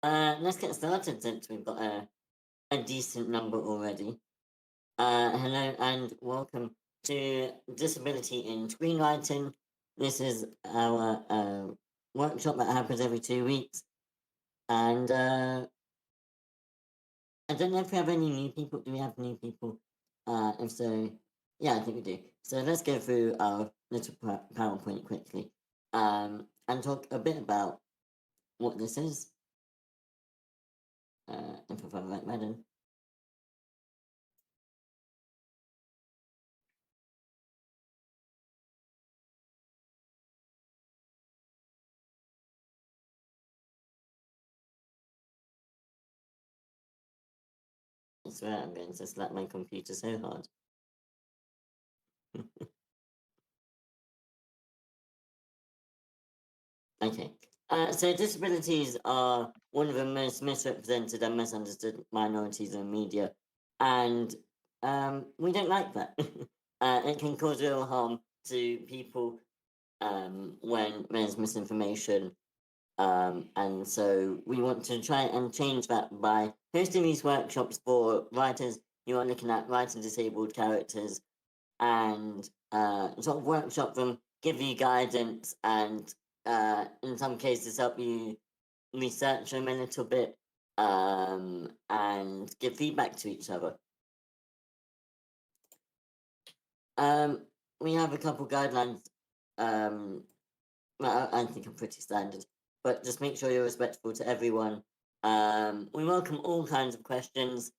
Let's get started since we've got a decent number already. Hello and welcome to Disability in Screenwriting. This is our workshop that happens every 2 weeks. And I don't know if we have any new people. Do we have new people? If so, yeah, I think we do. So let's go through our little PowerPoint quickly and talk a bit about what this is. If I find the right Madden. I swear I'm going to slap my computer so hard. Okay. So disabilities are one of the most misrepresented and misunderstood minorities in media, and we don't like that. It can cause real harm to people when there's misinformation, and so we want to try and change that by hosting these workshops for writers who are looking at writing disabled characters and sort of workshop them, give you guidance, and in some cases help you research them a little bit and give feedback to each other. We have a couple guidelines. Well, I think I'm pretty standard, but just make sure you're respectful to everyone. We welcome all kinds of questions.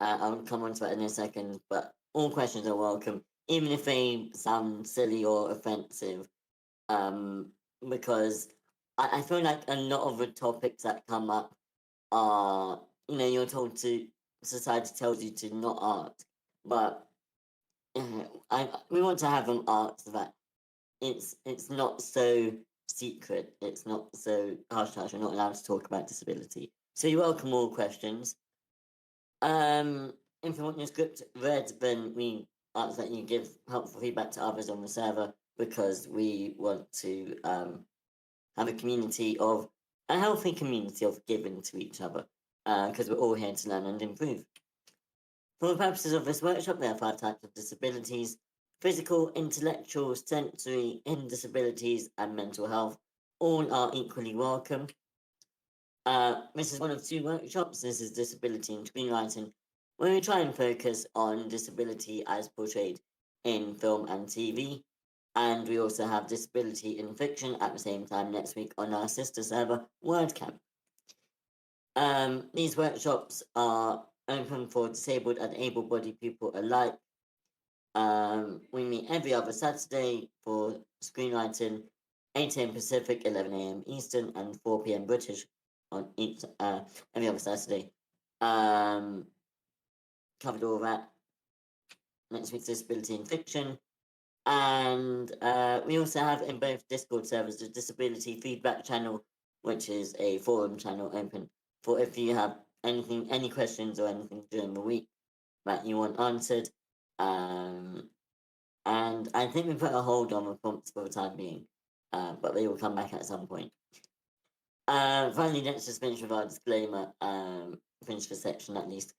I'll come on to that in a second, but all questions are welcome, even if they sound silly or offensive. Because I feel like a lot of the topics that come up are, you're told to, society tells you to not ask, but we want to have them asked that it's not so secret, it's not so hush hush, you're not allowed to talk about disability. So you welcome all questions. If you want your script read, then we ask that you give helpful feedback to others on the server because we want to have a healthy community of giving to each other because we're all here to learn and improve. For the purposes of this workshop, there are 5 types of disabilities: physical, intellectual, sensory, hidden disabilities, and mental health. All are equally welcome. This is one of 2 workshops. This is Disability in Screenwriting, where we try and focus on disability as portrayed in film and TV. And we also have Disability in Fiction at the same time next week on our sister server, WordCamp. These workshops are open for disabled and able-bodied people alike. We meet every other Saturday for screenwriting, 8 a.m. Pacific, 11 a.m. Eastern, and 4 p.m. British on each every other Saturday. Covered all that. Next week's Disability in Fiction. And we also have in both Discord servers the Disability Feedback channel, which is a forum channel open for if you have any questions or anything during the week that you want answered. And I think we put a hold on the prompts for the time being, but they will come back at some point. Finally, let's just finish with our disclaimer, finish the section at least.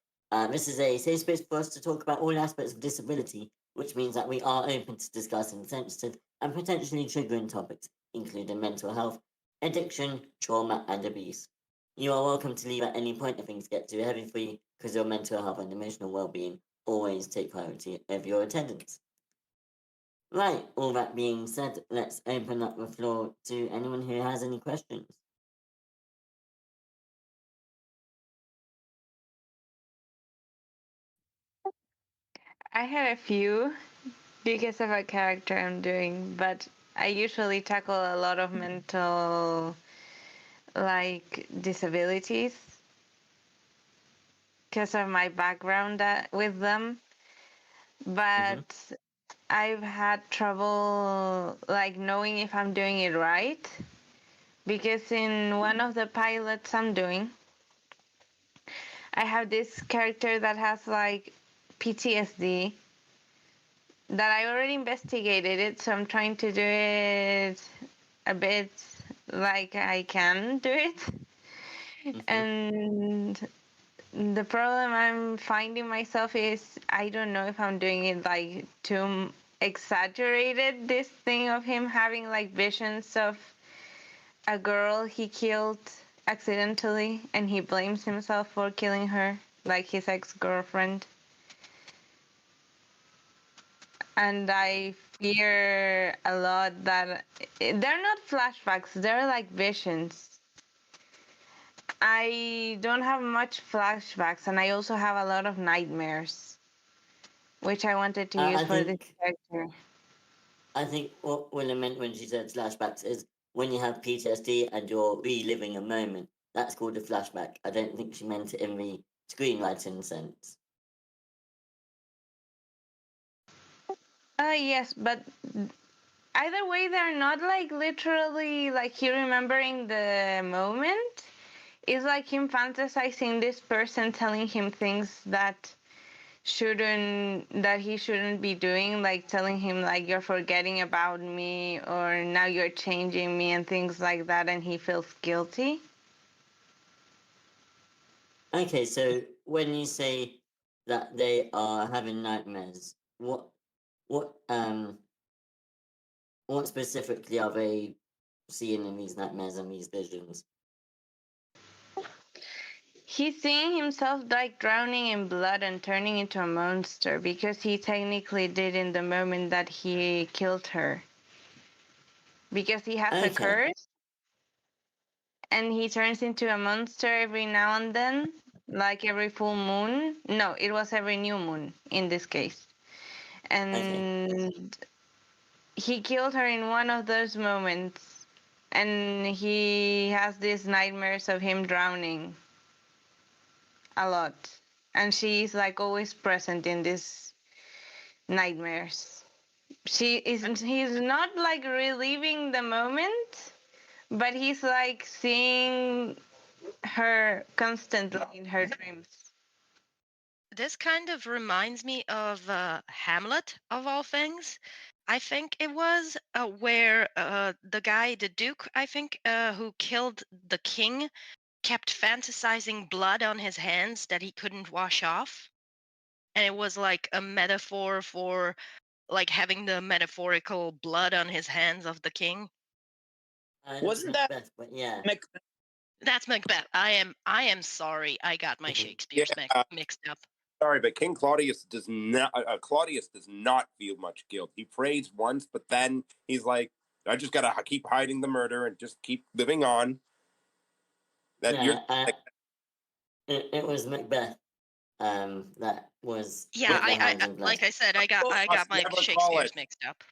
This is a safe space for us to talk about all aspects of disability, which means that we are open to discussing sensitive and potentially triggering topics, including mental health, addiction, trauma, and abuse. You are welcome to leave at any point if things get too heavy for you, because your mental health and emotional well-being always take priority over your attendance. Right, all that being said, let's open up the floor to anyone who has any questions. I had a few because of a character I'm doing, but I usually tackle a lot of mental disabilities because of my background with them. But I've had trouble knowing if I'm doing it right, because in one of the pilots I'm doing, I have this character that has PTSD that I already investigated it, so I'm trying to do it a bit like I can do it. And the problem I'm finding myself is I don't know if I'm doing it like too exaggerated. This thing of him having like visions of a girl he killed accidentally and he blames himself for killing her, like his ex-girlfriend. And I fear a lot that they're not flashbacks, they're like visions. I don't have much flashbacks, and I also have a lot of nightmares, which I wanted to use I for this think character. I think what Willa meant when she said flashbacks is when you have PTSD and you're reliving a moment. That's called a flashback. I don't think she meant it in the screenwriting sense. Yes, but either way, they're not like literally like he remembering the moment. It's like him fantasizing this person telling him things that he shouldn't be doing, like telling him like you're forgetting about me or now you're changing me and things like that, and he feels guilty. Okay, so when you say that they are having nightmares, what what specifically are they seeing in these nightmares and these visions? He's seeing himself like drowning in blood and turning into a monster because he technically did in the moment that he killed her. Because he has a Okay, curse and he turns into a monster every now and then, like every full moon. No, it was every new moon in this case. okay. And he killed her in one of those moments. And he has these nightmares of him drowning a lot. And she's like always present in these nightmares. He's not like reliving the moment, but he's like seeing her constantly in her dreams. This kind of reminds me of Hamlet, of all things. I think it was where the guy, the Duke, I think, who killed the king, kept fantasizing blood on his hands that he couldn't wash off. And it was like a metaphor for like having the metaphorical blood on his hands of the king. Wasn't that Macbeth? But yeah. That's Macbeth. I am sorry. I got my Shakespeare's mixed up. Sorry, but King Claudius does not. Claudius does not feel much guilt. He prays once, but then he's like, "I just gotta keep hiding the murder and just keep living on." That Yeah, you're. it was Macbeth. That was Yeah, with the hands I in blood. like I said, I got my never call Shakespeare's it. mixed up.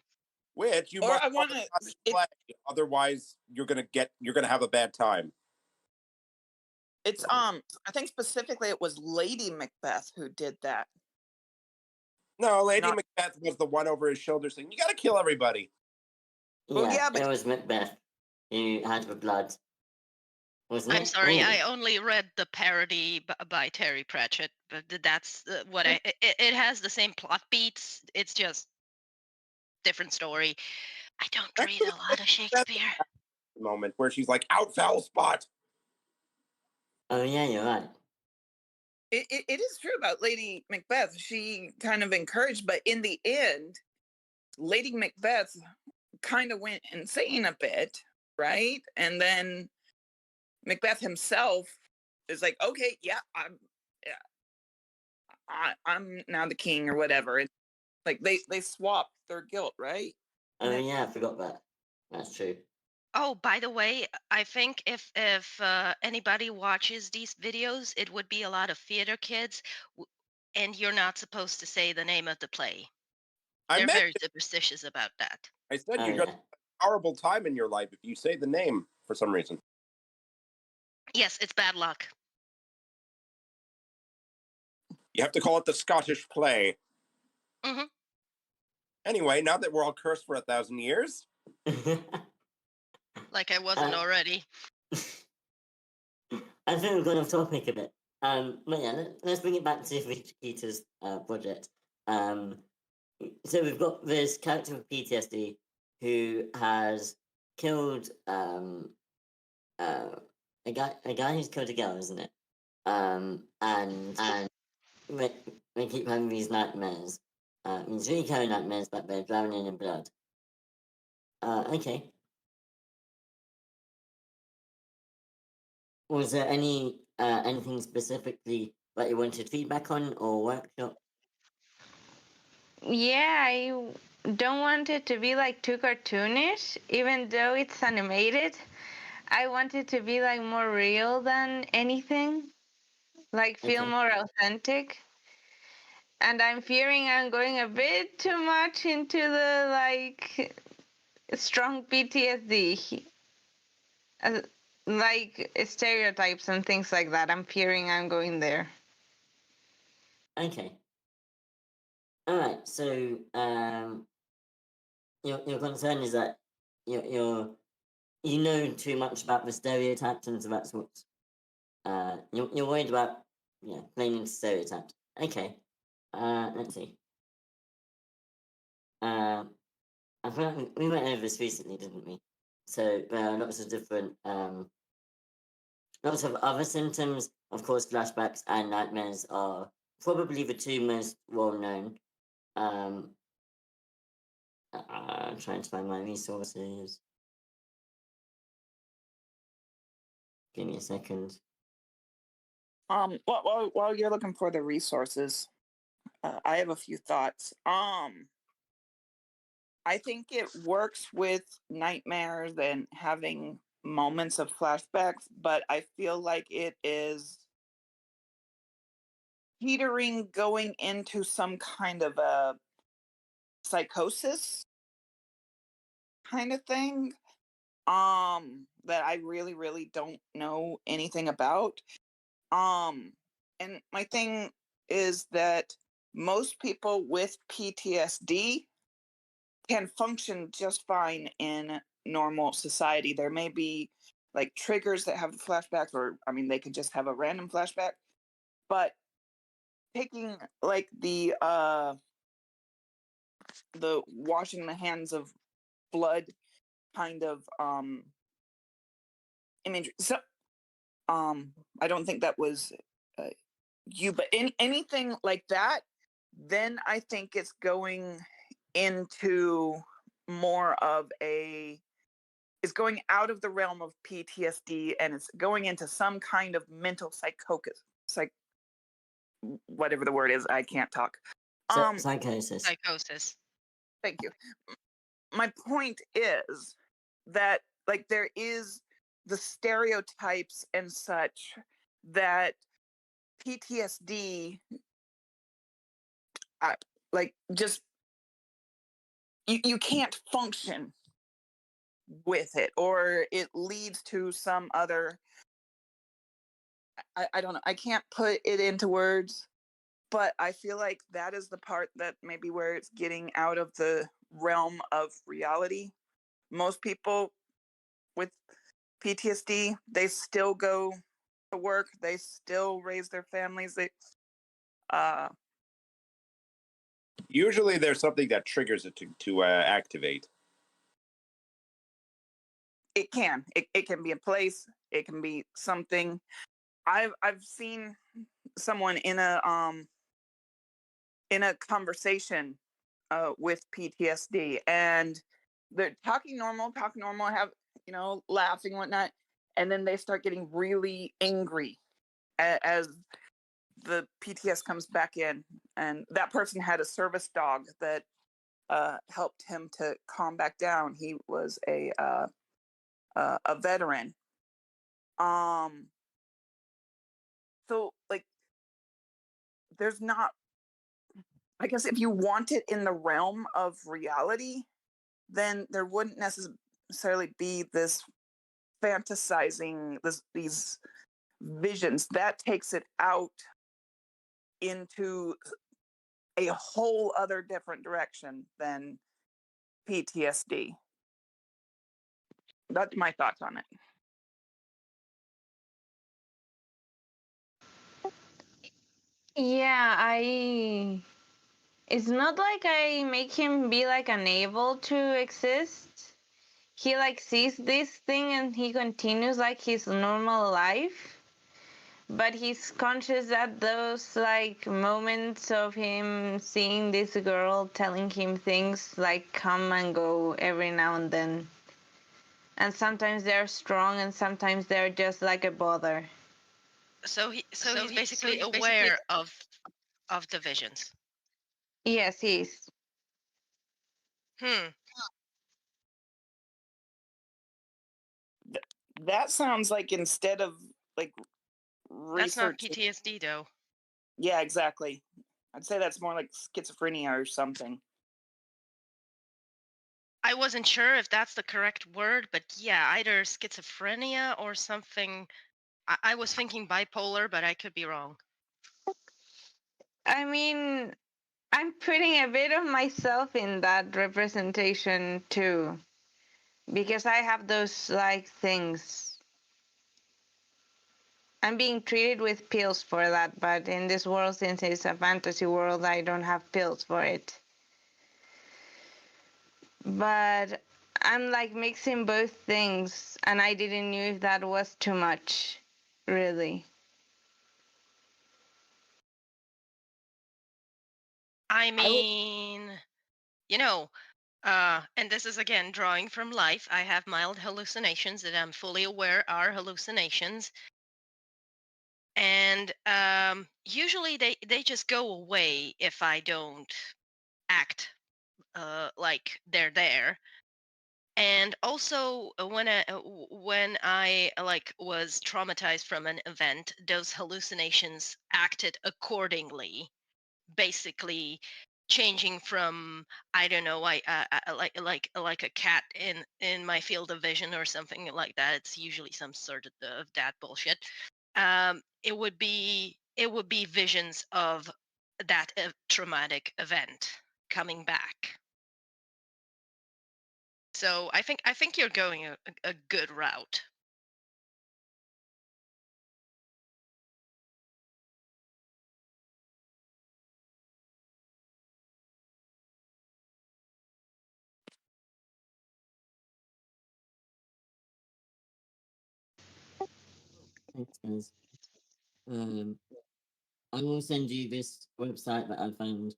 Which you Or must I call wanna- it Scottish play, otherwise you're gonna have a bad time. It's I think specifically it was Lady Macbeth who did that. No, Lady Not- Macbeth was the one over his shoulder saying, "You gotta kill everybody." Yeah, yeah, but it was Macbeth who had the blood. Wasn't it? I'm sorry, Ooh. I only read the parody by Terry Pratchett, but that's what it has the same plot beats. It's just different story. I don't read a lot of Shakespeare. Moment where she's like, "Out, foul spot." Oh yeah, you're right. it is true about Lady Macbeth. She kind of encouraged, but in the end, Lady Macbeth kind of went insane a bit, right? And then Macbeth himself is like, "Okay, yeah, I'm now the king or whatever." And like they swapped their guilt, right? Oh yeah, I forgot that. That's true. Oh, by the way, I think if anybody watches these videos, it would be a lot of theater kids, and you're not supposed to say the name of the play. They're very superstitious about that. I said Oh, you're yeah. gonna have a horrible time in your life if you say the name for some reason. Yes, it's bad luck. You have to call it the Scottish play. Hmm. Anyway, now that we're all cursed for 1,000 years, Like I wasn't already. I think we've gone off topic a bit. But yeah, let's bring it back to Vegeta's project. So we've got this character with PTSD who has killed a guy who's killed a girl, isn't it? And we keep having these nightmares. These really cold nightmares, but they're drowning in blood. Okay. Was there anything specifically that you wanted feedback on or workshop? Yeah, I don't want it to be like too cartoonish, even though it's animated. I want it to be like more real than anything, like feel Okay. more authentic. And I'm fearing I'm going a bit too much into the like strong PTSD, uh, like stereotypes and things like that. I'm fearing I'm going there. Okay. All right. So your concern is that you know too much about the stereotypes, and so that's what you're worried about. Yeah, playing into stereotypes. Okay. Let's see. I feel like we went over this recently, didn't we? So there are lots of different lots of other symptoms. Of course, flashbacks and nightmares are probably the two most well known. I'm trying to find my resources. Give me a second. While you're looking for the resources, I have a few thoughts. I think it works with nightmares and having moments of flashbacks, but I feel like it is teetering going into some kind of a psychosis kind of thing that I really don't know anything about. And my thing is that most people with PTSD can function just fine in normal society. There may be like triggers that have the flashbacks, or I mean, they could just have a random flashback. But taking like the washing the hands of blood kind of imagery. So I don't think that was you, but anything like that, then I think it's going into more of a is going out of the realm of PTSD and it's going into some kind of mental whatever the word is, I can't talk. Psychosis. Psychosis. Thank you. My point is that like there is the stereotypes and such that PTSD like just you can't function with it, or it leads to some other I don't know, I can't put it into words, but I feel like that is the part that maybe where it's getting out of the realm of reality. Most people with PTSD, they still go to work, they still raise their families, they Usually there's something that triggers it to activate. it can be a place, it can be something. I've seen someone in a conversation with PTSD, and they're talking normal, have laughing and whatnot, and then they start getting really angry as the PTS comes back in, and that person had a service dog that helped him to calm back down. He was a veteran. So like, there's not. I guess if you want it in the realm of reality, then there wouldn't necessarily be this fantasizing these visions. That takes it out into a whole other different direction than PTSD. That's my thoughts on it. Yeah, it's not like I make him be like unable to exist. he like sees this thing and he continues like his normal life, but he's conscious that those like moments of him seeing this girl telling him things like come and go every now and then, and sometimes they're strong and sometimes they're just like a bother. So he's basically aware of the visions. Yes, he is. That sounds like instead of like That's not research. PTSD though. Yeah, exactly. I'd say that's more like schizophrenia or something. I wasn't sure if that's the correct word, but yeah, either schizophrenia or something. I was thinking bipolar, but I could be wrong. I mean, I'm putting a bit of myself in that representation too, because I have those like things. I'm being treated with pills for that, but in this world, since it's a fantasy world, I don't have pills for it. But I'm like mixing both things, and I didn't know if that was too much, really. I mean, you know, and this is again drawing from life. I have mild hallucinations that I'm fully aware are hallucinations. And usually they just go away if I don't act like they're there. And also when I like was traumatized from an event, those hallucinations acted accordingly, basically changing from, I don't know, like a cat in my field of vision or something like that. It's usually some sort of that bullshit. It would be visions of that traumatic event coming back. So I think you're going a good route. Thanks, guys. I will send you this website that I found.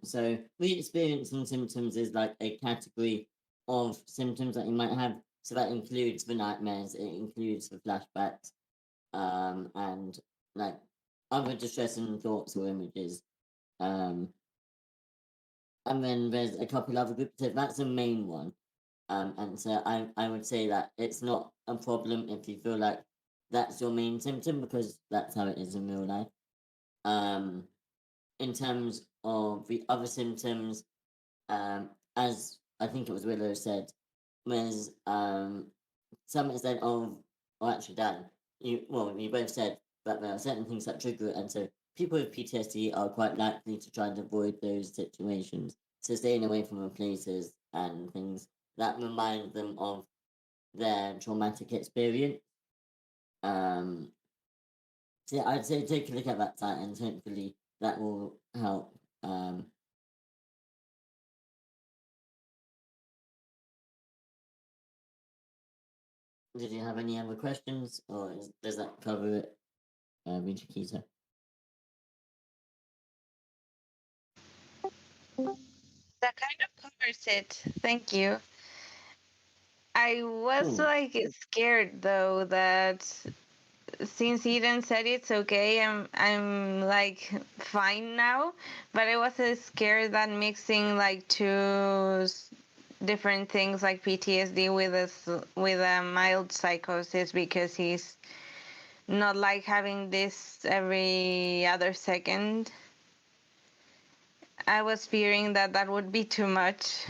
So re-experiencing symptoms is like a category of symptoms that you might have. So that includes the nightmares, it includes the flashbacks, and like other distressing thoughts or images. And then there's a couple other groups. So that's the main one. And so I would say that it's not a problem if you feel like that's your main symptom because that's how it is in real life. In terms of the other symptoms, as I think it was Willow said, there's some extent of, or actually Dan, you both said that there are certain things that trigger it, and so people with PTSD are quite likely to try and avoid those situations. So staying away from the places and things that remind them of their traumatic experience. So yeah, I'd say take a look at that site and hopefully that will help. Did you have any other questions, or does that cover it, Chiquita? That kind of covers it. Thank you. I was Cool. like scared though that since Eden said it's okay, I'm like fine now. But I was scared that mixing like two different things like PTSD with a mild psychosis, because he's not like having this every other second. I was fearing that that would be too much.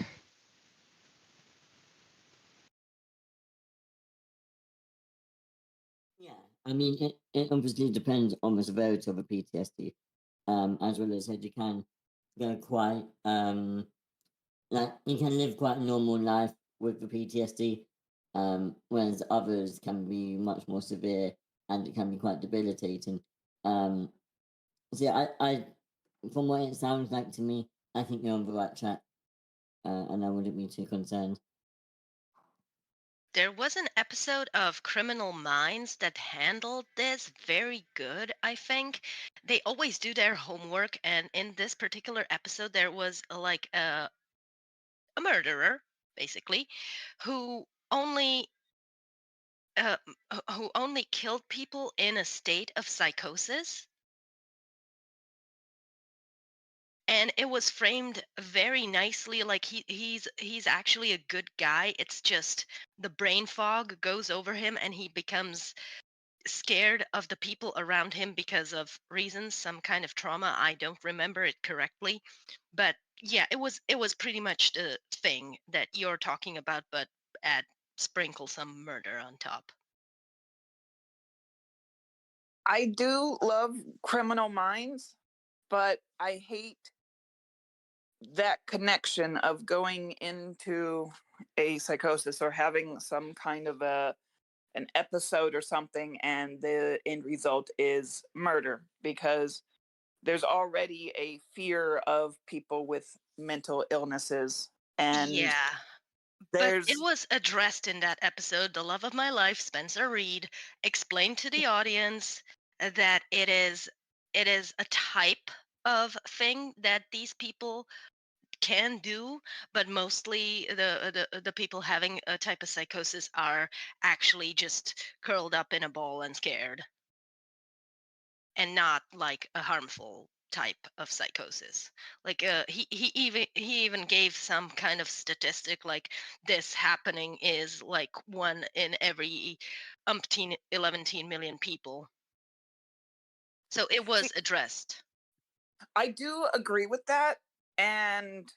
Yeah, I mean, it obviously depends on the severity of the PTSD. As well as said, you can go quite, like, you can live quite a normal life with the PTSD, whereas others can be much more severe and it can be quite debilitating. So yeah, from what it sounds like to me, I think you're on the right track, and I wouldn't be too concerned. There was an episode of Criminal Minds that handled this very good, I think. They always do their homework, and in this particular episode, there was like a murderer, basically, who only who only killed people in a state of psychosis. And it was framed very nicely, like he's actually a good guy. It's just the brain fog goes over him and he becomes scared of the people around him because of reasons, some kind of trauma. I don't remember it correctly, but yeah, it was pretty much the thing that you're talking about, but add sprinkle some murder on top. I do love Criminal Minds, but I hate that connection of going into a psychosis or having some kind of an episode or something and the end result is murder, because there's already a fear of people with mental illnesses, and Yeah, but it there's was addressed in that episode. The love of my life, Spencer Reed, explained to the audience that it is a type of thing that these people can do, but mostly the people having a type of psychosis are actually just curled up in a ball and scared, and not like a harmful type of psychosis. Like he even gave some kind of statistic, like this happening is like 1 in every 11 million people. So it was addressed. I do agree with that, and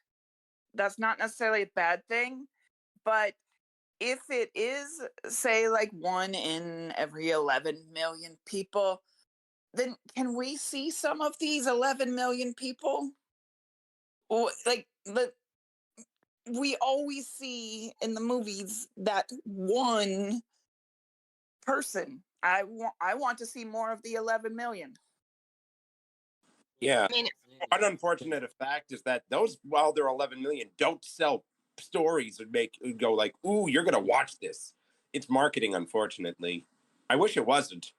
that's not necessarily a bad thing, but if it is, say, like 1 in every 11 million people, then can we see some of these 11 million people? Or like we always see in the movies that one person. I want to see more of the 11 million. Yeah. I mean, One unfortunate fact is that those, while they're 11 million, don't sell stories and make go like, ooh, you're gonna watch this. It's marketing, unfortunately. I wish it wasn't.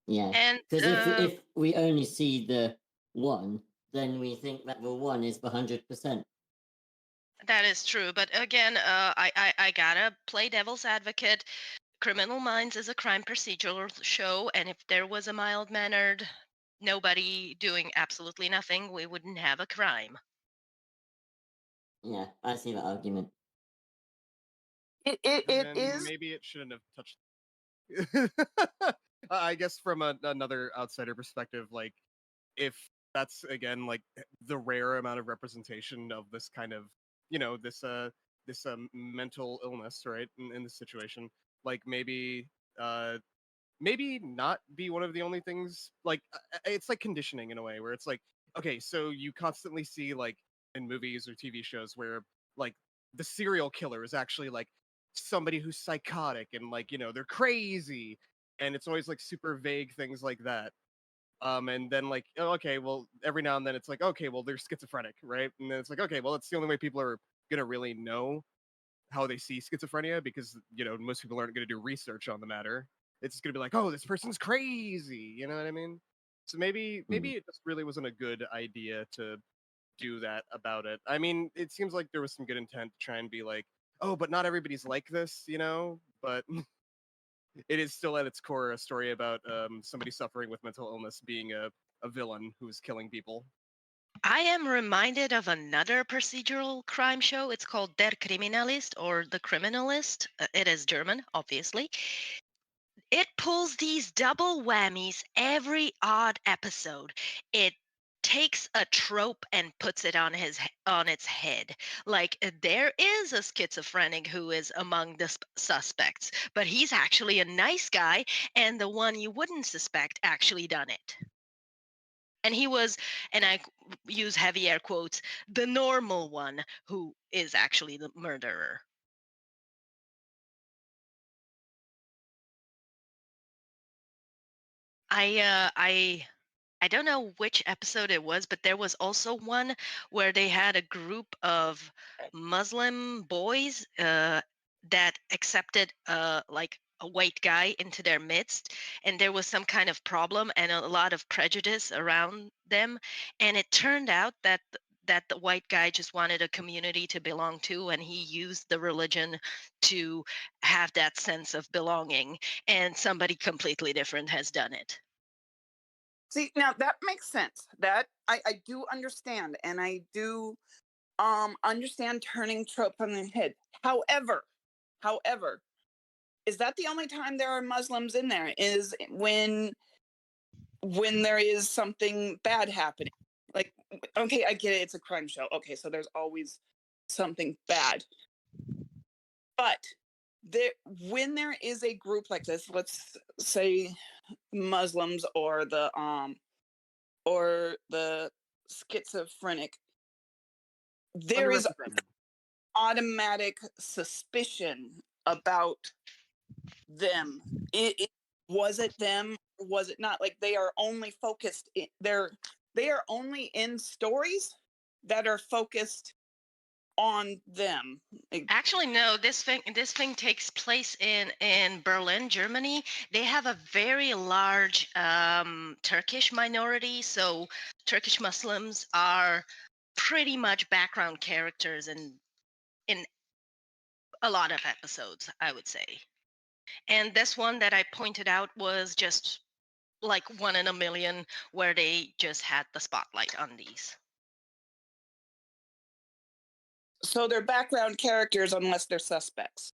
Yeah, and because if we only see the one, then we think that the one is the 100%. that is true, but again, I gotta play devil's advocate. Criminal Minds is a crime procedural show, and if there was a mild mannered nobody doing absolutely nothing, we wouldn't have a crime. Yeah, I see that argument. It And then is. maybe it shouldn't have touched. I guess from another outsider perspective, like if that's again like the rare amount of representation of this kind of this mental illness, right, in this situation, like maybe not be one of the only things, like it's like conditioning in a way where it's like, okay, so you constantly see like in movies or TV shows where like the serial killer is actually like somebody who's psychotic and like they're crazy, and it's always like super vague things like that. And then like, oh, okay, well, every now and then it's like, okay, well, they're schizophrenic, right? And then it's like, okay, well, it's the only way people are gonna really know how they see schizophrenia, because most people aren't going to do research on the matter. It's just going to be like, oh, this person's crazy, you know what I mean? So maybe it just really wasn't a good idea to do that about it. I mean, it seems like there was some good intent to try and be like, oh, but not everybody's like this, but it is still at its core a story about somebody suffering with mental illness being a villain who's killing people. I am reminded of another procedural crime show. It's called Der Kriminalist, or The Criminalist. It is German, obviously. It pulls these double whammies every odd episode. It takes a trope and puts it on its head. Like there is a schizophrenic who is among the suspects, but he's actually a nice guy, and the one you wouldn't suspect actually done it. And he was, and I use heavy air quotes, the normal one who is actually the murderer. I don't know which episode it was, but there was also one where they had a group of Muslim boys that accepted like a white guy into their midst, and there was some kind of problem and a lot of prejudice around them, and it turned out that the white guy just wanted a community to belong to, and he used the religion to have that sense of belonging, and somebody completely different has done it. See, now that makes sense. That I do understand, and I do understand turning trope on the head. However, is that the only time there are Muslims in there? Is when there is something bad happening? Like, okay, I get it, it's a crime show. Okay, so there's always something bad. But there, when there is a group like this, let's say Muslims or the schizophrenic, there is 100%. automatic suspicion about them. Was it them or was it not? Like, they are only focused they are only in stories that are focused on them. Actually, no. This thing takes place in Berlin, Germany. They have a very large Turkish minority, so Turkish Muslims are pretty much background characters in a lot of episodes, I would say. And this one that I pointed out was just like one in a million, where they just had the spotlight on these. So they're background characters unless they're suspects.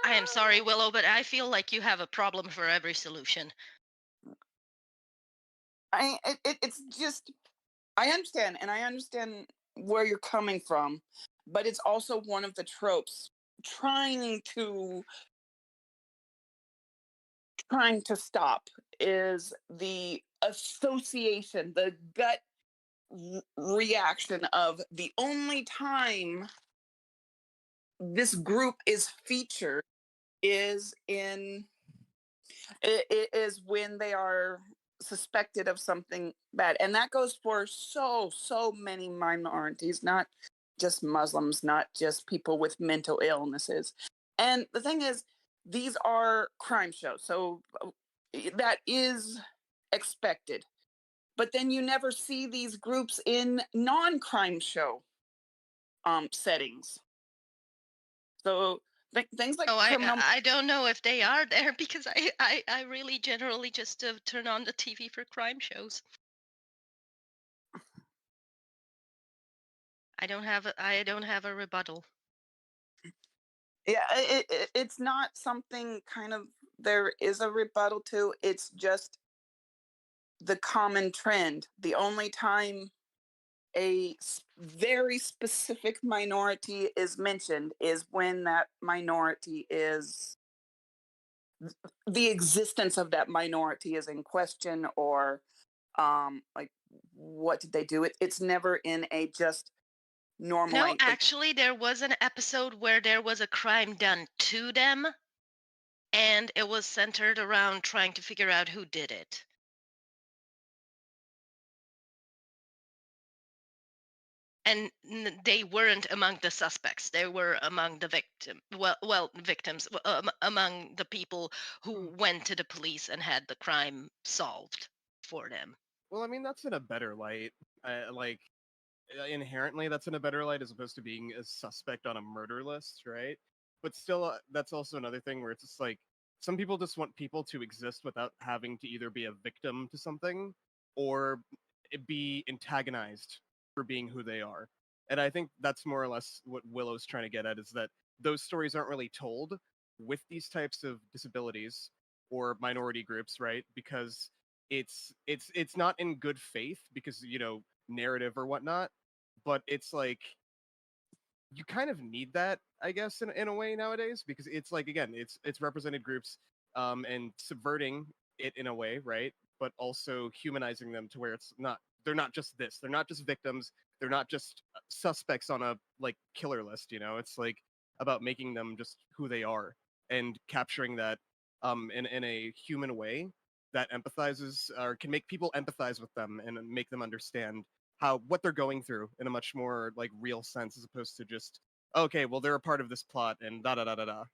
I am sorry, Willow, but I feel like you have a problem for every solution. It's just, I understand, and I understand where you're coming from, but it's also one of the tropes trying to stop is the association, the gut reaction of the only time this group is featured is is when they are suspected of something bad, and that goes for so many minorities, not just Muslims, not just people with mental illnesses. And the thing is, these are crime shows, so that is expected, but then you never see these groups in non-crime show settings. So things like Oh, criminal. I don't know if they are there because I really generally just turn on the TV for crime shows. I don't have a rebuttal. Yeah, it's not something kind of there is a rebuttal to. It's just the common trend. The only time a very specific minority is mentioned is when that minority is the existence of that minority is in question, or like, what did they do? It's never in a just normal, No, like actually, there was an episode where there was a crime done to them, and it was centered around trying to figure out who did it. And they weren't among the suspects. They were among the victims, among the people who went to the police and had the crime solved for them. Well, I mean, that's in a better light. Like, inherently, that's in a better light as opposed to being a suspect on a murder list, right? But still, that's also another thing where it's just like some people just want people to exist without having to either be a victim to something or be antagonized for being who they are. And I think that's more or less what Willow's trying to get at, is that those stories aren't really told with these types of disabilities or minority groups, right? Because it's not in good faith because, narrative or whatnot, but it's like you kind of need that, I guess, in a way nowadays, because it's like, again, it's represented groups, and subverting it in a way, right? But also humanizing them to where they're not just this, they're not just victims, they're not just suspects on a like killer list, it's like about making them just who they are and capturing that in a human way that empathizes or can make people empathize with them and make them understand what they're going through in a much more like real sense, as opposed to just, okay, well they're a part of this plot and da da da da da.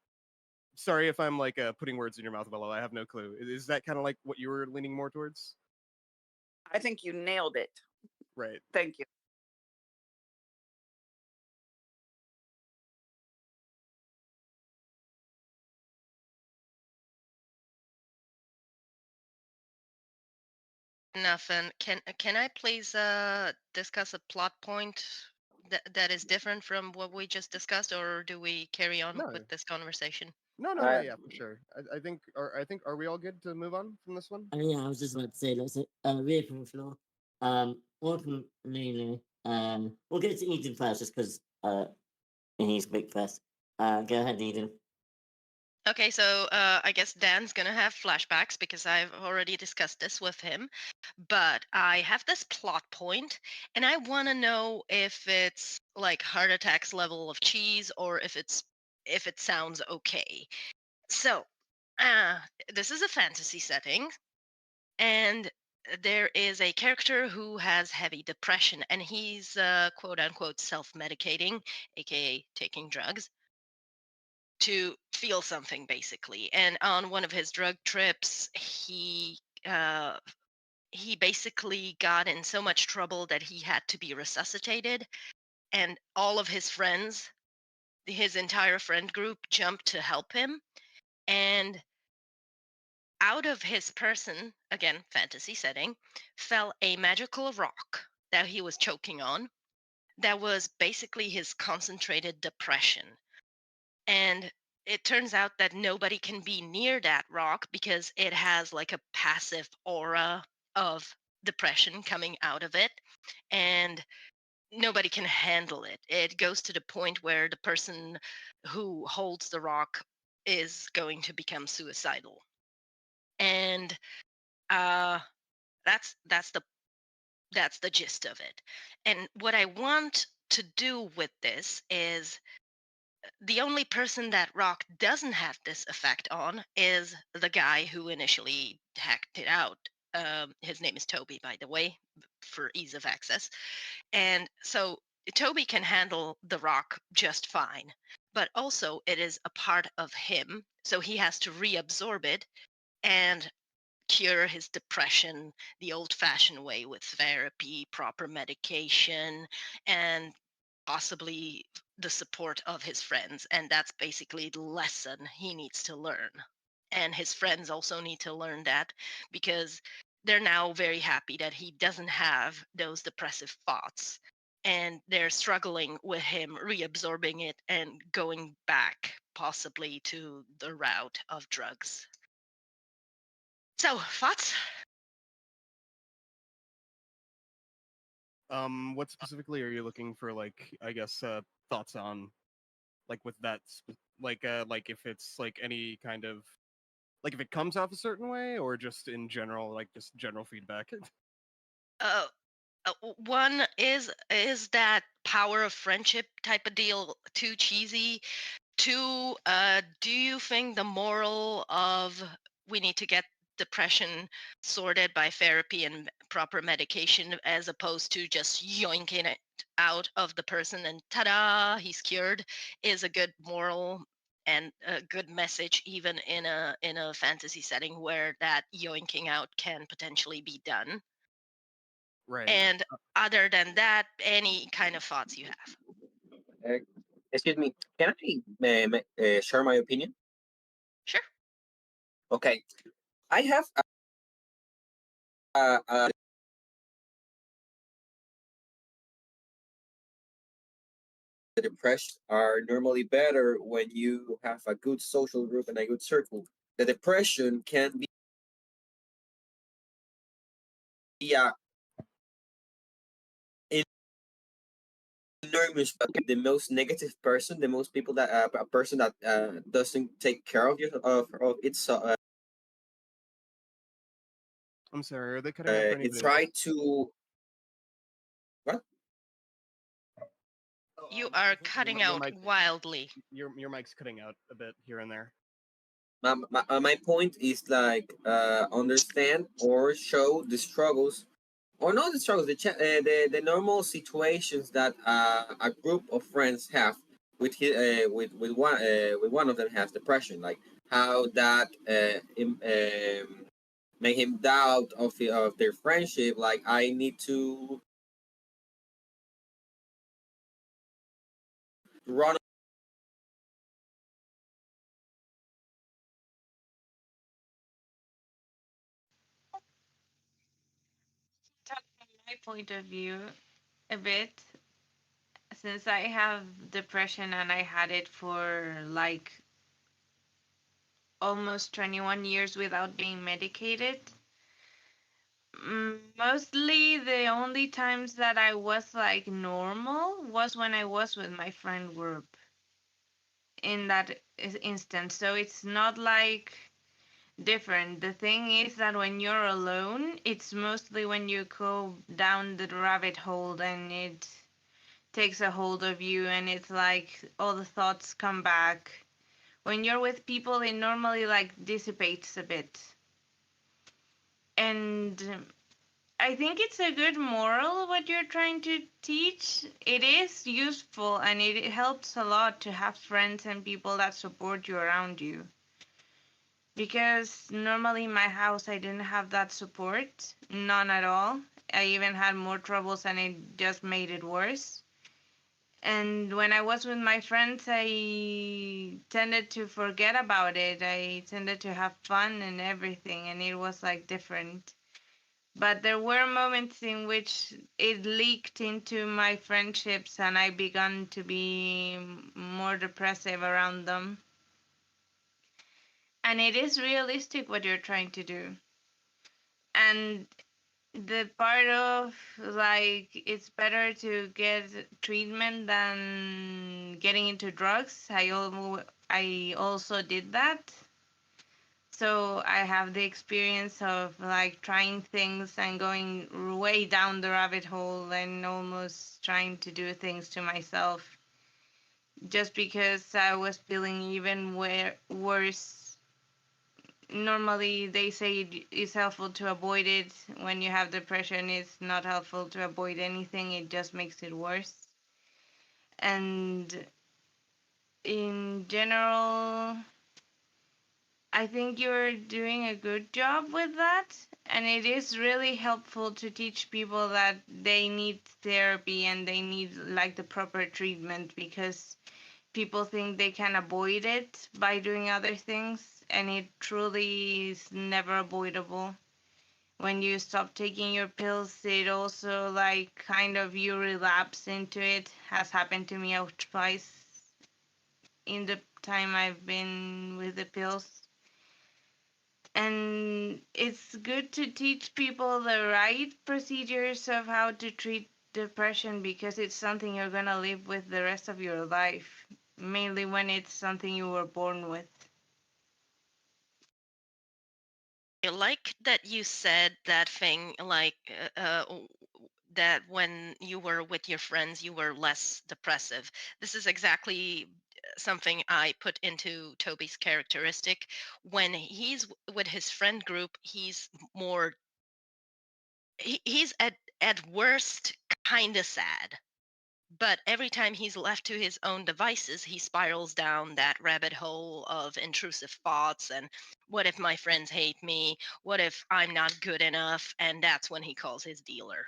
Sorry if I'm like putting words in your mouth, Willow. I have no clue. Is that kind of like what you were leaning more towards? I think you nailed it. Right. Thank you. Enough. And can I please discuss a plot point that is different from what we just discussed, or do we carry on No. with this conversation? No, yeah, for sure. I think are we all good to move on from this one? Yeah, I was just about to say, let's read from the floor. Welcome, Lulu. We'll get to Eden first, just because he's quick first. Go ahead, Eden. Okay, so I guess Dan's gonna have flashbacks because I've already discussed this with him. But I have this plot point, and I want to know if it's like heart attacks level of cheese, or if it sounds okay. So, this is a fantasy setting, and there is a character who has heavy depression, and he's quote unquote self-medicating, aka taking drugs to feel something basically. And on one of his drug trips, he basically got in so much trouble that he had to be resuscitated, and all of his friends, his entire friend group, jumped to help him. And out of his person, again fantasy setting, fell a magical rock that he was choking on, that was basically his concentrated depression. And it turns out that nobody can be near that rock because it has like a passive aura of depression coming out of it, and nobody can handle it. It goes to the point where the person who holds the rock is going to become suicidal. And that's the gist of it. And what I want to do with this is, the only person that rock doesn't have this effect on is the guy who initially hacked it out. His name is Toby, by the way, for ease of access. And so Toby can handle the rock just fine, but also it is a part of him. So he has to reabsorb it and cure his depression the old fashioned way, with therapy, proper medication, and possibly the support of his friends. And that's basically the lesson he needs to learn. And his friends also need to learn that, because they're now very happy that he doesn't have those depressive thoughts. And they're struggling with him reabsorbing it and going back possibly to the route of drugs. So, thoughts? What specifically are you looking for? Like, I guess thoughts on, like with that, like if it's like any kind of, like if it comes off a certain way, or just in general, like just general feedback. Uh, One is that power of friendship type of deal too cheesy? Two, do you think the moral of we need to get depression sorted by therapy and proper medication, as opposed to just yoinking it out of the person and ta-da, he's cured, is a good moral and a good message, even in a fantasy setting where that yoinking out can potentially be done? Right. And other than that, any kind of thoughts you have? Excuse me, can I share my opinion? Sure. Okay, I have the depression are normally better when you have a good social group and a good circle. The depression can be a enormous, the most negative person, the most people that a person that doesn't take care of its I'm sorry, are they cutting out for anybody it's try else? to what? You are cutting out mic, wildly. your mic's cutting out a bit here and there. My point is like understand or show the struggles or not the struggles, the normal situations that a group of friends have with with one of them has depression, like how that make him doubt of their friendship. Like I need to run. Talk from my point of view a bit, since I have depression and I had it for like almost 21 years without being medicated. Mostly the only times that I was like normal was when I was with my friend group in that instance. So it's not like different. The thing is that when you're alone, it's mostly when you go down the rabbit hole and it takes a hold of you and it's like all the thoughts come back. When you're with people, it normally like dissipates a bit. And I think it's a good moral what you're trying to teach. It is useful and it helps a lot to have friends and people that support you around you. Because normally in my house I didn't have that support, none at all. I even had more troubles and it just made it worse. And when I was with my friends, I tended to forget about it. I tended to have fun and everything, and it was like different. But there were moments in which it leaked into my friendships and I began to be more depressive around them. And it is realistic what you're trying to do. And the part of like it's better to get treatment than getting into drugs, I also did that. So I have the experience of like trying things and going way down the rabbit hole and almost trying to do things to myself just because I was feeling even worse. Normally they say it's helpful to avoid it. When you have depression, it's not helpful to avoid anything. It just makes it worse. And in general, I think you're doing a good job with that. And it is really helpful to teach people that they need therapy and they need like the proper treatment, because people think they can avoid it by doing other things, and it truly is never avoidable. When you stop taking your pills, it also like kind of you relapse into it. Has happened to me twice in the time I've been with the pills. And it's good to teach people the right procedures of how to treat depression, because it's something you're going to live with the rest of your life, mainly when it's something you were born with. I like that you said that thing, like that when you were with your friends, you were less depressive. This is exactly something I put into Toby's characteristic. When he's with his friend group, he's more, he's at worst kind of sad. But every time he's left to his own devices, he spirals down that rabbit hole of intrusive thoughts and what if my friends hate me? What if I'm not good enough? And that's when he calls his dealer.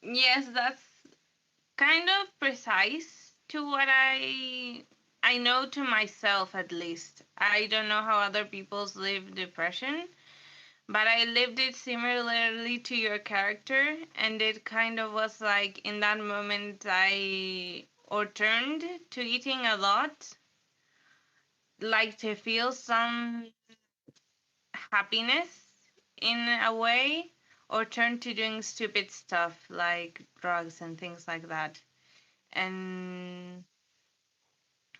Yes, that's kind of precise to what I know to myself, at least. I don't know how other people's live depression, but I lived it similarly to your character, and it kind of was like in that moment I or turned to eating a lot, like to feel some happiness in a way, or turned to doing stupid stuff like drugs and things like that. And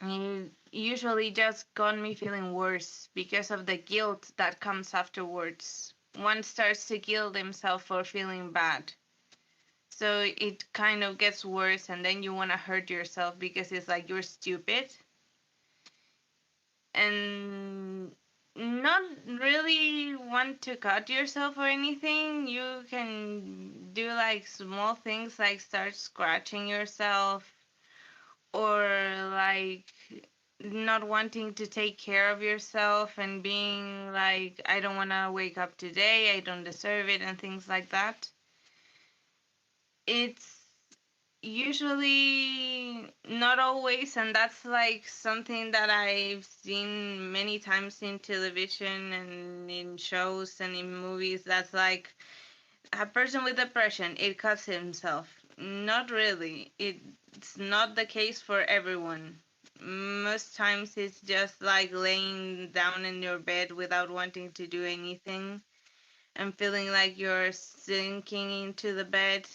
it usually just got me feeling worse because of the guilt that comes afterwards. One starts to guilt himself for feeling bad. So it kind of gets worse, and then you want to hurt yourself because it's like you're stupid and not really want to cut yourself or anything. You can do like small things like start scratching yourself, or like not wanting to take care of yourself and being like, I don't want to wake up today, I don't deserve it, and things like that. It's usually not always, and that's like something that I've seen many times in television and in shows and in movies. That's like a person with depression, it cuts himself. Not really. It's not the case for everyone. Most times it's just like laying down in your bed without wanting to do anything and feeling like you're sinking into the bed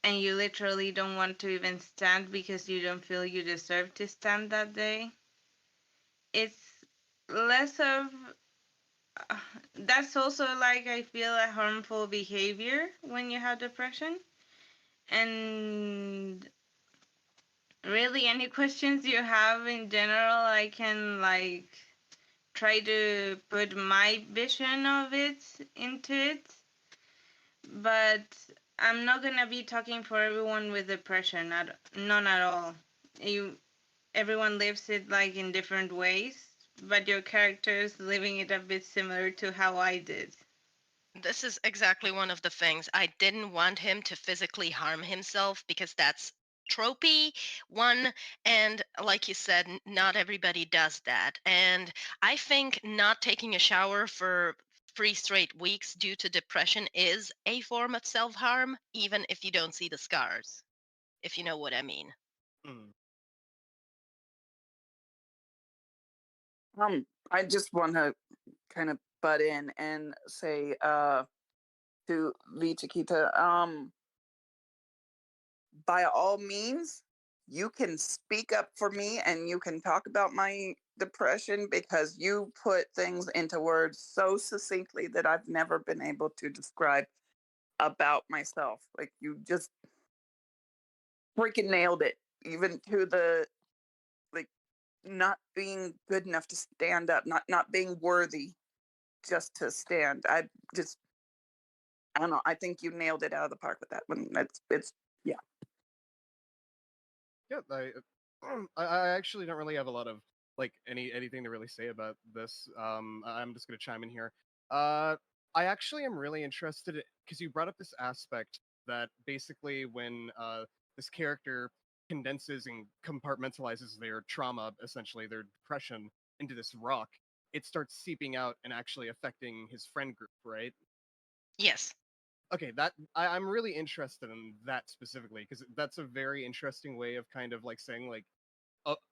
and you literally don't want to even stand because you don't feel you deserve to stand that day. It's less of that's also like I feel a harmful behavior when you have depression. And really, any questions you have in general, I can like try to put my vision of it into it. But I'm not gonna be talking for everyone with depression. None at all. You, everyone lives it like in different ways, but your character is living it a bit similar to how I did. This is exactly one of the things. I didn't want him to physically harm himself because that's tropey one, and like you said, not everybody does that. And I think not taking a shower for 3 straight weeks due to depression is a form of self-harm, even if you don't see the scars, if you know what I mean. Mm. I just want to kind of butt in and say to V Chiquita, by all means, you can speak up for me and you can talk about my depression because you put things into words so succinctly that I've never been able to describe about myself. Like you just freaking nailed it, even to the like not being good enough to stand up, not being worthy just to stand. Just I don't know. I think you nailed it out of the park with that one. It's yeah. Yeah, I actually don't really have a lot of like anything to really say about this. I'm just gonna chime in here. Uh, I actually am really interested because you brought up this aspect that basically when this character condenses and compartmentalizes their trauma, essentially their depression, into this rock, it starts seeping out and actually affecting his friend group, right? Yes. Okay, I'm really interested in that specifically because that's a very interesting way of kind of like saying like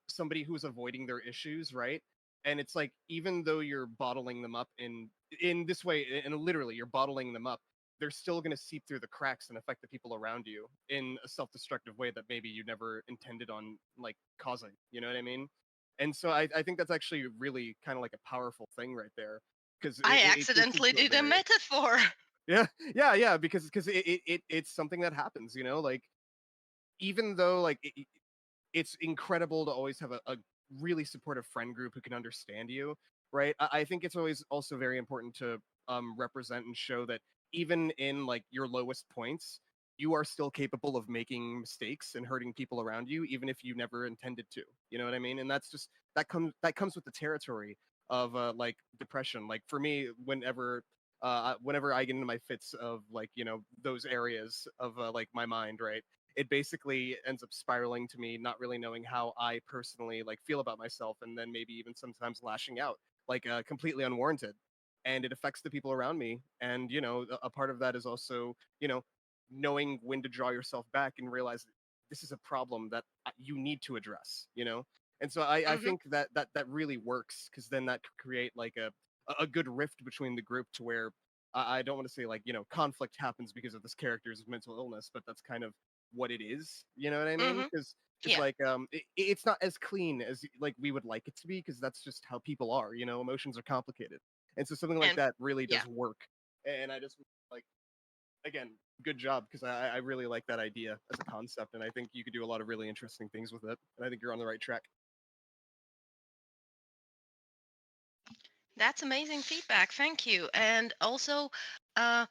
somebody who's avoiding their issues, right? And it's like even though you're bottling them up in this way, and literally you're bottling them up, they're still going to seep through the cracks and affect the people around you in a self-destructive way that maybe you never intended on like causing. You know what I mean? And so I think that's actually really kind of like a powerful thing right there because I it gets accidentally into a did a very metaphor. yeah, because it's something that happens, you know, like even though like it's incredible to always have a really supportive friend group who can understand you, right? I think it's always also very important to represent and show that even in like your lowest points, you are still capable of making mistakes and hurting people around you, even if you never intended to. You know what I mean? And that's just that comes with the territory of like depression. Like for me, whenever I get into my fits of like those areas of like my mind, right? It basically ends up spiraling to me not really knowing how I personally like feel about myself, and then maybe even sometimes lashing out like completely unwarranted, and it affects the people around me. And a part of that is also knowing when to draw yourself back and realize that this is a problem that you need to address. And so I Hmm. think that really works because then that could create like a good rift between the group to where I don't want to say like conflict happens because of this character's mental illness, but that's kind of what it is. You know what I mean? Hmm. Because Yeah. like it's not as clean as like we would like it to be because that's just how people are. Emotions are complicated, and so something like And that really yeah. does work. And I just like again, good job, because I really like that idea as a concept, and I think you could do a lot of really interesting things with it. And I think you're on the right track. That's amazing feedback. Thank you. And also, uh,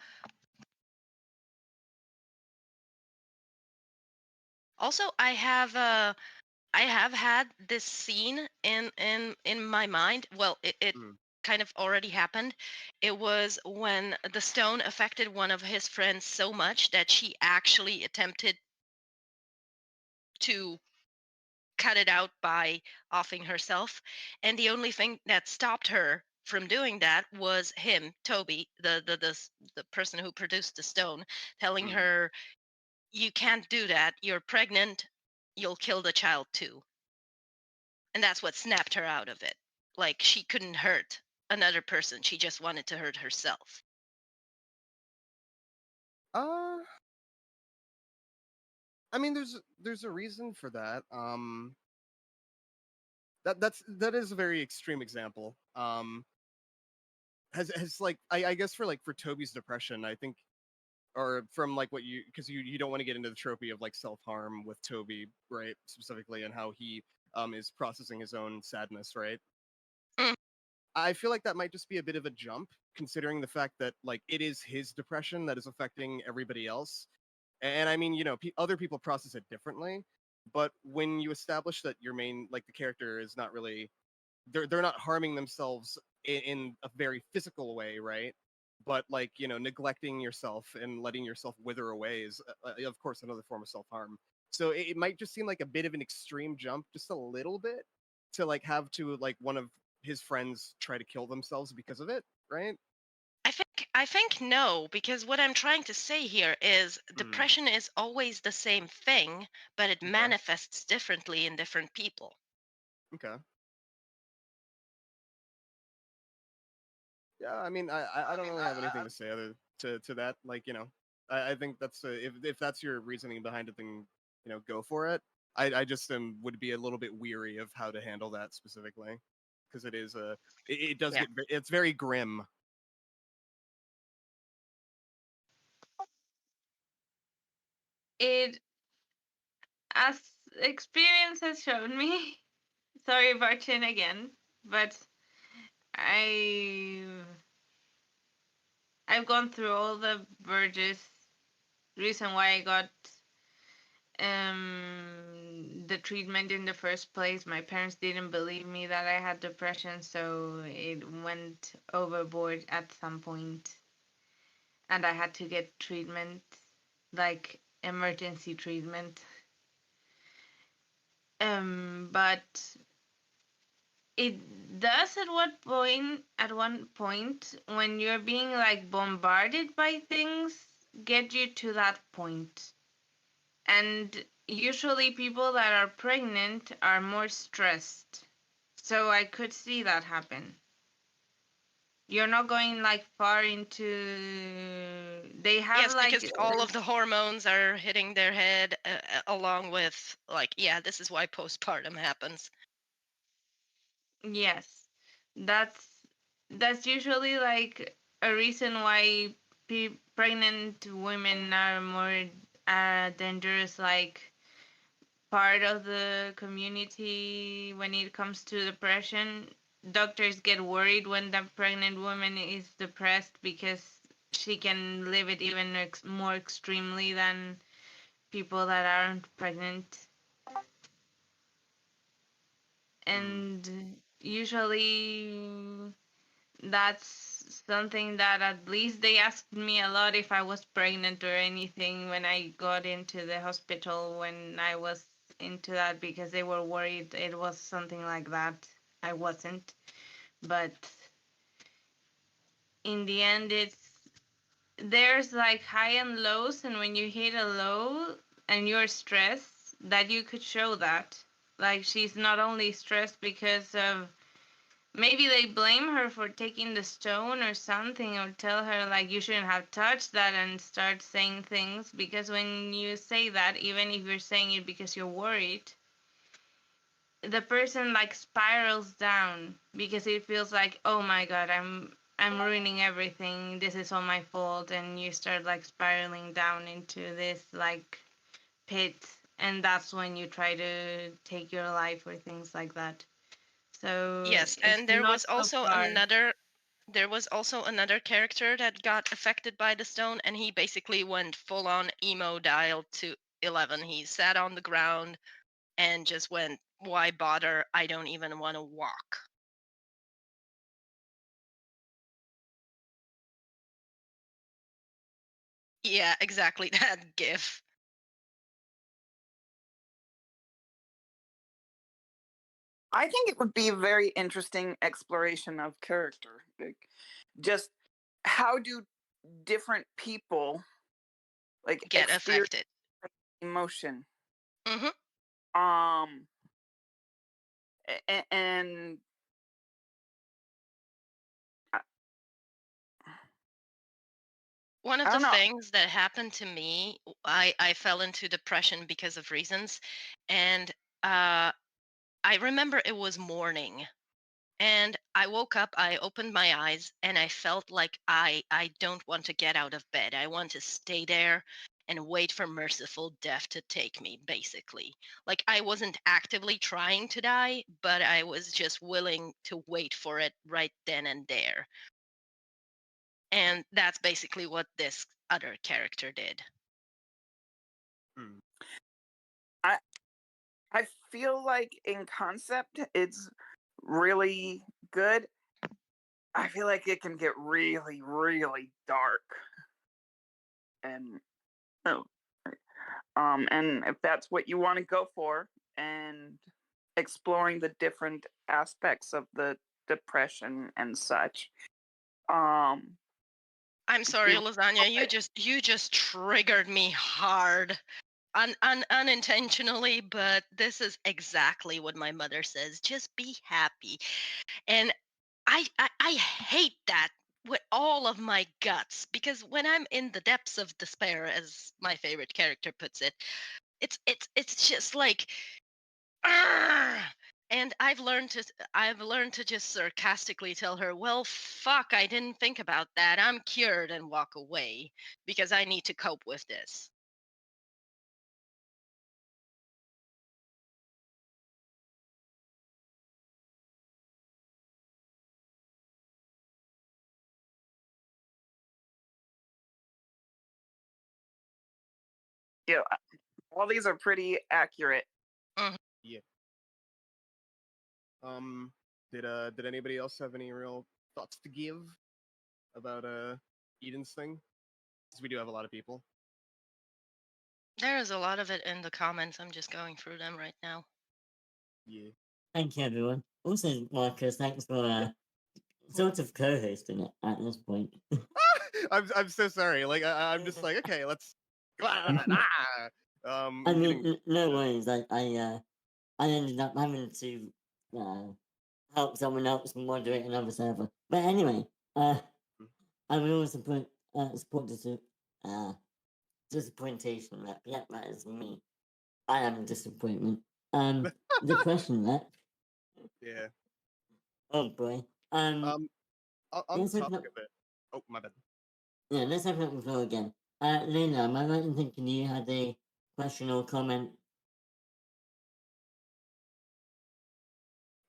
I have had this scene in my mind. Well, it Mm. kind of already happened. It was when the stone affected one of his friends so much that she actually attempted to cut it out by offing herself, and the only thing that stopped her from doing that was him, Toby, the person who produced the stone, telling Mm. her, "You can't do that. You're pregnant. You'll kill the child too." And that's what snapped her out of it. Like, she couldn't hurt another person. She just wanted to hurt herself. Uh, I mean, there's a reason for that. That is a very extreme example. Has like I guess for Toby's depression, I think, or from like what you, because you don't want to get into the tropey of like self harm with Toby, right? Specifically, and how he is processing his own sadness, right? Mm. I feel like that might just be a bit of a jump, considering the fact that like it is his depression that is affecting everybody else. And I mean, other people process it differently, but when you establish that your main, like, the character is not really, they're not harming themselves in a very physical way, right? But like, neglecting yourself and letting yourself wither away is, of course, another form of self harm. So it might just seem like a bit of an extreme jump, just a little bit, to like have to like one of his friends try to kill themselves because of it, right? I think no, because what I'm trying to say here is Mm, depression is always the same thing, but it okay. manifests differently in different people. Okay. Yeah, I mean, I don't really have anything to say other to that. Like, I think that's if that's your reasoning behind it, then go for it. I just would be a little bit weary of how to handle that specifically, because it is it does Yeah. it's very grim. It, as experience has shown me, sorry, Barchin again, but I I've gone through all the verges. Reason why I got the treatment in the first place. My parents didn't believe me that I had depression, so it went overboard at some point, and I had to get treatment, like emergency treatment. But it does at one point when you're being like bombarded by things, get you to that point. And usually people that are pregnant are more stressed. So I could see that happen. You're not going like far into, they have Yes, like, because all of the hormones are hitting their head, along with, like, yeah, this is why postpartum happens. yes, that's that's usually like a reason why pregnant women are more dangerous, like part of the community when it comes to depression. Doctors get worried when the pregnant woman is depressed because she can live it even more extremely than people that aren't pregnant. Mm. And usually that's something that at least they asked me a lot if I was pregnant or anything when I got into the hospital when I was into that, because they were worried it was something like that. I wasn't. But in the end, there's like high and lows, and when you hit a low and you're stressed, that you could show that. Like, she's not only stressed because of, maybe they blame her for taking the stone or something, or tell her like you shouldn't have touched that, and start saying things, because when you say that, even if you're saying it because you're worried, the person like spirals down because it feels like, oh my god, I'm I'm ruining everything. This is all my fault. And you start like spiraling down into this like pit. And that's when you try to take your life or things like that. So Yes, it's and not so far. there was also another character that got affected by the stone, and he basically went full on emo dial to 11. He sat on the ground and just went, "Why bother? I don't even want to walk." Yeah, exactly that gif. I think it would be a very interesting exploration of character. Like, just how do different people like Get experience affected. emotion? Hmm. Um, and One of I the don't know. things that happened to me, I fell into depression because of reasons, and I remember it was morning, and I woke up, I opened my eyes, and I felt like I don't want to get out of bed. I want to stay there and wait for merciful death to take me, basically. Like I wasn't actively trying to die, but I was just willing to wait for it right then and there. And that's basically what this other character did. Hmm. I feel like in concept it's really good. I feel like it can get really, really dark. And oh, and if that's what you want to go for, and exploring the different aspects of the depression and such, um, I'm sorry, be Lasagna. You just triggered me hard, unintentionally. But this is exactly what my mother says. Just be happy, and I hate that with all of my guts, because when I'm in the depths of despair, as my favorite character puts it, it's just like, "Argh!" And I've learned to just sarcastically tell her, "Well, fuck, I didn't think about that. I'm cured," and walk away because I need to cope with this. yeah, all these are pretty accurate. Mhm. Yeah. Did anybody else have any real thoughts to give about Eden's thing? Because we do have a lot of people. There is a lot of it in the comments. I'm just going through them right now. Yeah. Thank you, everyone. Also, Marcus, thanks for sort of co-hosting it at this point. I'm so sorry. Like I'm just like, okay, let's. I I'm mean, getting. no worries. I ended up having to uh, help someone else moderate another server. But anyway, I will also put support disappointation rep. Yeah, that is me. I am disappointment. The question rep. Yeah. Oh boy. On the Let's open topic up. of it. Oh, my bad. Yeah, let's open up the floor again. Lena, am I right in thinking you had a question or comment?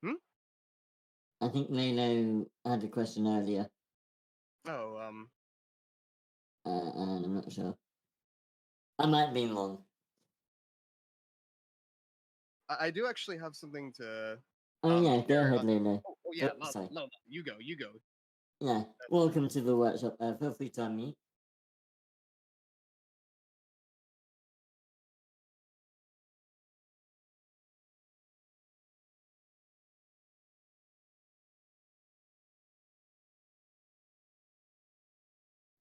Hmm? I think Leno had a question earlier. Oh, And I'm not sure. I might be wrong. I do actually have something to. Oh yeah, go share ahead, on. Leno. Oh yeah, Sorry. no, you go, you go. Yeah, welcome to the workshop. Feel free to unmute.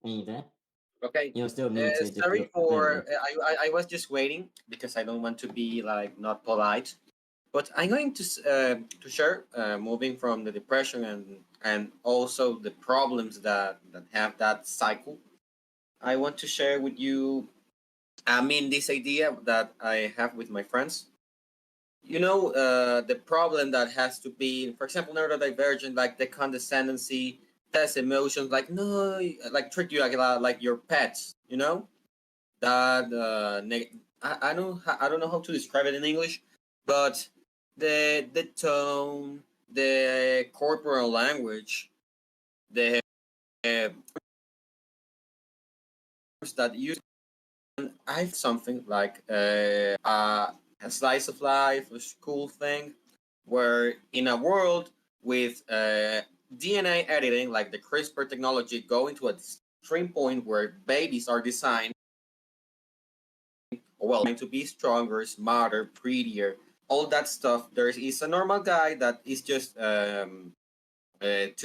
Are you there? Okay. You're still muted if Sorry you're for available. I was just waiting because I don't want to be like not polite, but I'm going to share moving from the depression and also the problems that have that cycle. I want to share with you. I mean, this idea that I have with my friends. You know, the problem that has to be, for example, neurodivergent, like the condescendency test emotions, like no, like trick you like your pets, you know. That I don't know how to describe it in English, but the tone, the corporal language, the that use. I something like a slice of life, a school thing, where in a world with DNA editing, like the CRISPR technology, going to a extreme point where babies are designed, well, to be stronger, smarter, prettier, all that stuff. There is a normal guy that is just too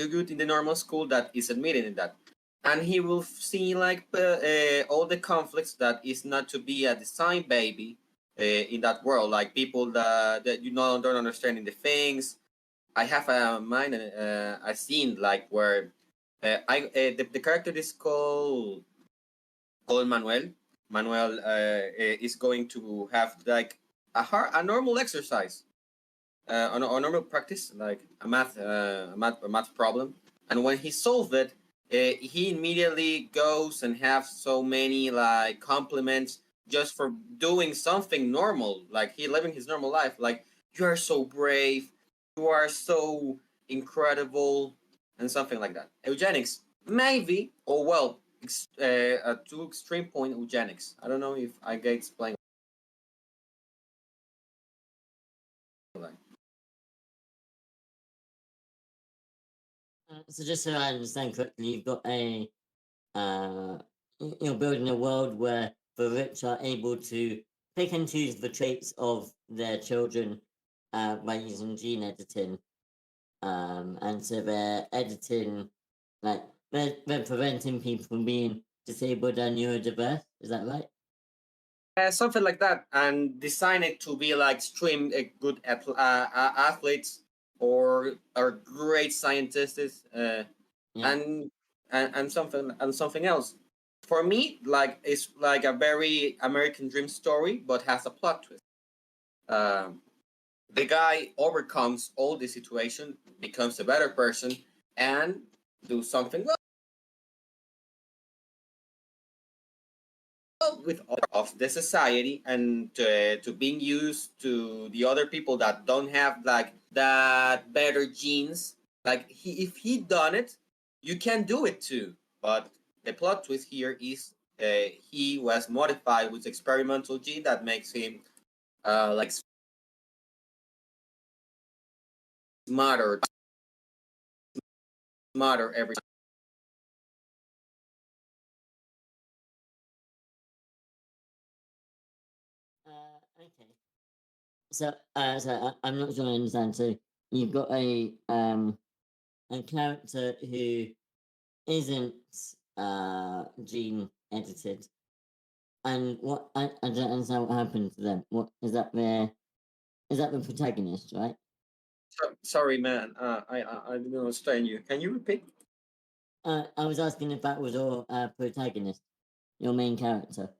good in the normal school that is admitted in that, and he will see like all the conflicts that is not to be a design baby in that world, like people that you know don't understanding the things. I have a mind a scene like where the character is called Manuel. Manuel is going to have like a normal exercise, a normal practice, like a math problem. And when he solved it, he immediately goes and have so many like compliments just for doing something normal, like he living his normal life. Like you are so brave, you are so incredible, and something like that. Eugenics, maybe, or well, a too extreme point eugenics. I don't know if I get explained. So just so I understand correctly, you've got uh, you're building a world where the rich are able to pick and choose the traits of their children by using gene editing. And so they're editing, like, they're preventing people from being disabled and neurodiverse. Is that right? Something like that, and design it to be like extreme good athletes or great scientists, Yeah. and something else. For me, like it's like a very American dream story, but has a plot twist. Um, the guy overcomes all the situation, becomes a better person, and do something well with all of the society, and to being used to the other people that don't have like that better genes. Like if he done it, you can do it too. But the plot twist here is he was modified with experimental gene that makes him like smarter, smarter every. Okay. So, I'm not sure I understand. So, you've got a character who isn't gene edited, and what I don't understand what happened to them. What is that the protagonist, right? Sorry, man. I didn't understand you. Can you repeat? I was asking if that was your protagonist, your main character.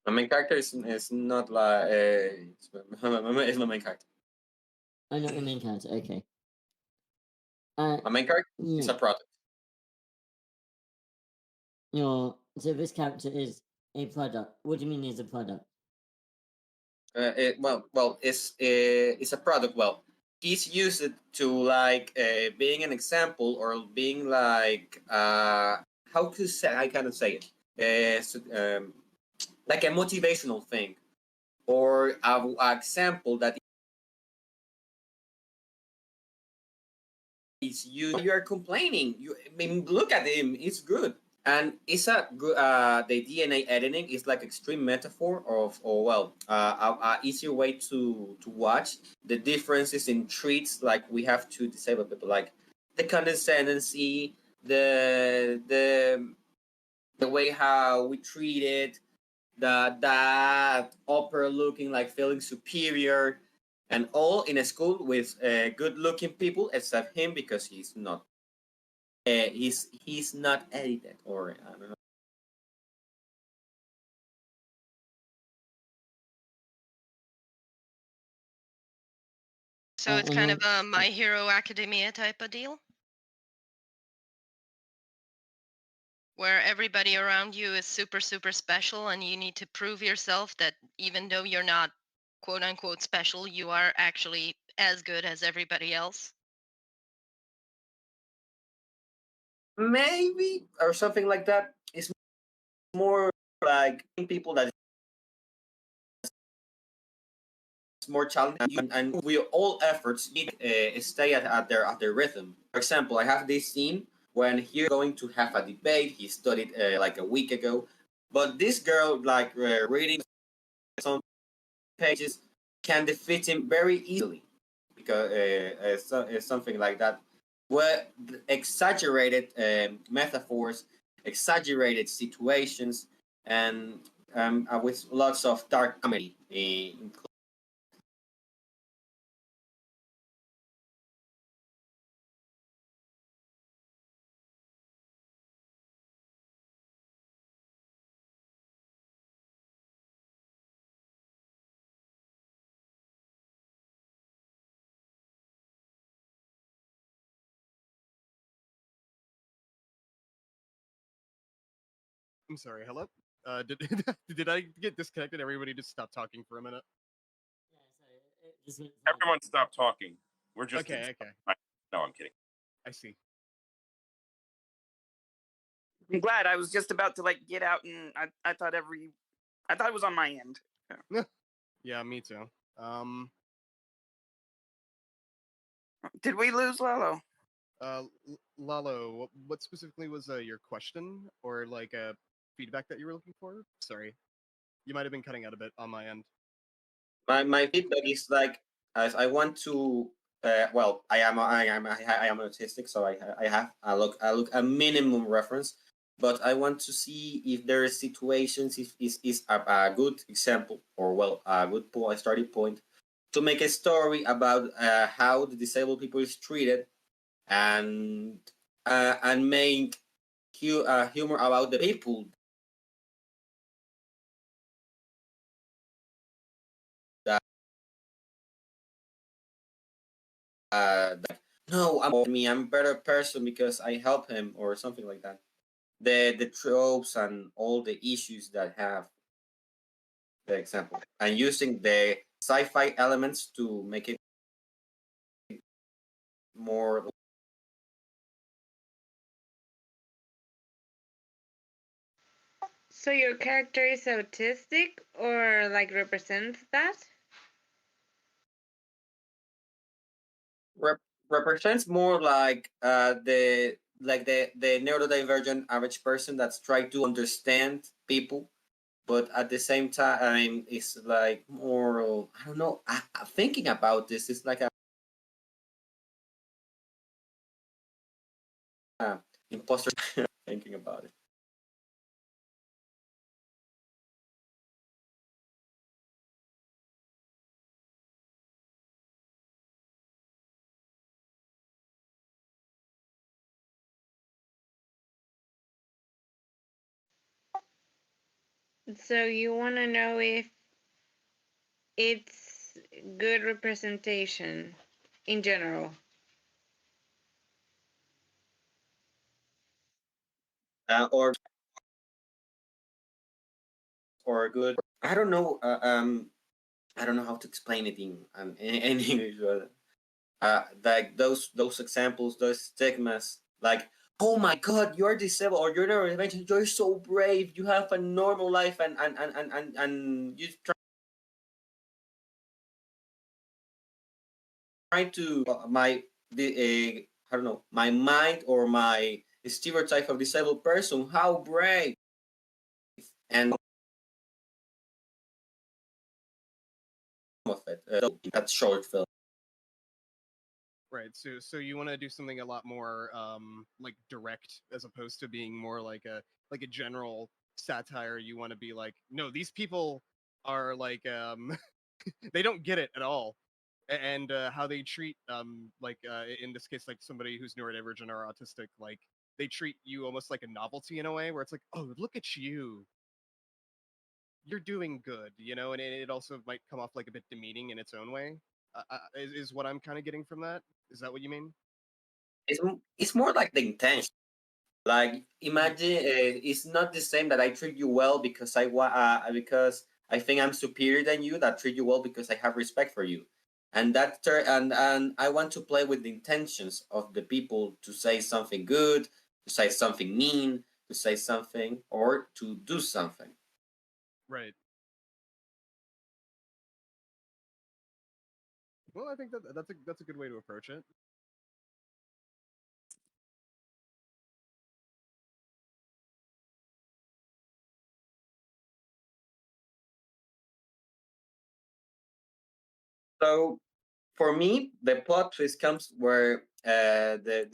My main character is not like it's my main character. Oh, not your main character. Okay. My main character is Yeah. a product. So this character is a product. What do you mean is a product? It's a product. Well, he's used it to like being an example or being like how to say I cannot say it. Like a motivational thing or a example that is you. You are complaining. I mean, look at him. It's good. And it's a good the DNA editing is like extreme metaphor of or well a easier way to watch the differences in treats like we have to disabled people like the condescendency, the way how we treat it, that upper looking like feeling superior, and all in a school with good looking people except him because he's not he's not edited or I don't know. So it's And kind of then, a My Hero Academia type of deal. where everybody around you is super, super special, and you need to prove yourself that even though you're not quote unquote special, you are actually as good as everybody else? Maybe, or something like that. It's more like people that it's more challenging, and we all efforts need stay at their rhythm. For example, I have this scene when he's going to have a debate. He studied like a week ago, but this girl like reading some pages can defeat him very easily because something like that. Where exaggerated metaphors, exaggerated situations, and with lots of dark comedy. I'm sorry. Hello. Did did I get disconnected? Everybody just stopped talking for a minute. Yeah, so it just went Everyone stop talking. We're just Okay. Okay. No, I'm kidding. I see. I'm glad. I was just about to like get out, and I thought it was on my end. Yeah, me too. Did we lose Lalo? Lalo, what specifically was your question or like feedback that you were looking for? Sorry, you might have been cutting out a bit on my end. My feedback is like as I want to. Well, I am autistic, so I have I look a minimum reference, but I want to see if there are situations if is a good example or well a good point, a starting point to make a story about how the disabled people is treated and make humor about the people that no, I'm a better person because I help him or something like that. The tropes and all the issues that have the example and using the sci-fi elements to make it more. So your character is autistic or like represents that? Represents more like the neurodivergent average person that's trying to understand people, but at the same time it's like more I don't know. Thinking about this, it's like a imposter thinking about it. So you want to know if it's good representation in general. Or good. I don't know. I don't know how to explain it in English. Like those examples, those stigmas, like oh my god, you're disabled or you're neurodivergent, you're so brave, you have a normal life, and you try to I don't know my mind or my stereotype of disabled person, how brave and of it that short film. Right. So you want to do something a lot more like direct as opposed to being more like a general satire. You want to be like, no, these people are like they don't get it at all. And how they treat like in this case like somebody who's neurodivergent or autistic, like they treat you almost like a novelty in a way where it's like, oh, look at you, you're doing good, you know, and it also might come off like a bit demeaning in its own way. Is what I'm kind of getting from that. Is that what you mean? It's more like the intention. Like imagine it's not the same that I treat you well because because I think I'm superior than you. That treat you well because I have respect for you, and and I want to play with the intentions of the people to say something good, to say something mean, to say something or to do something. Right. Well, I think that's a good way to approach it. So for me, the plot twist comes where the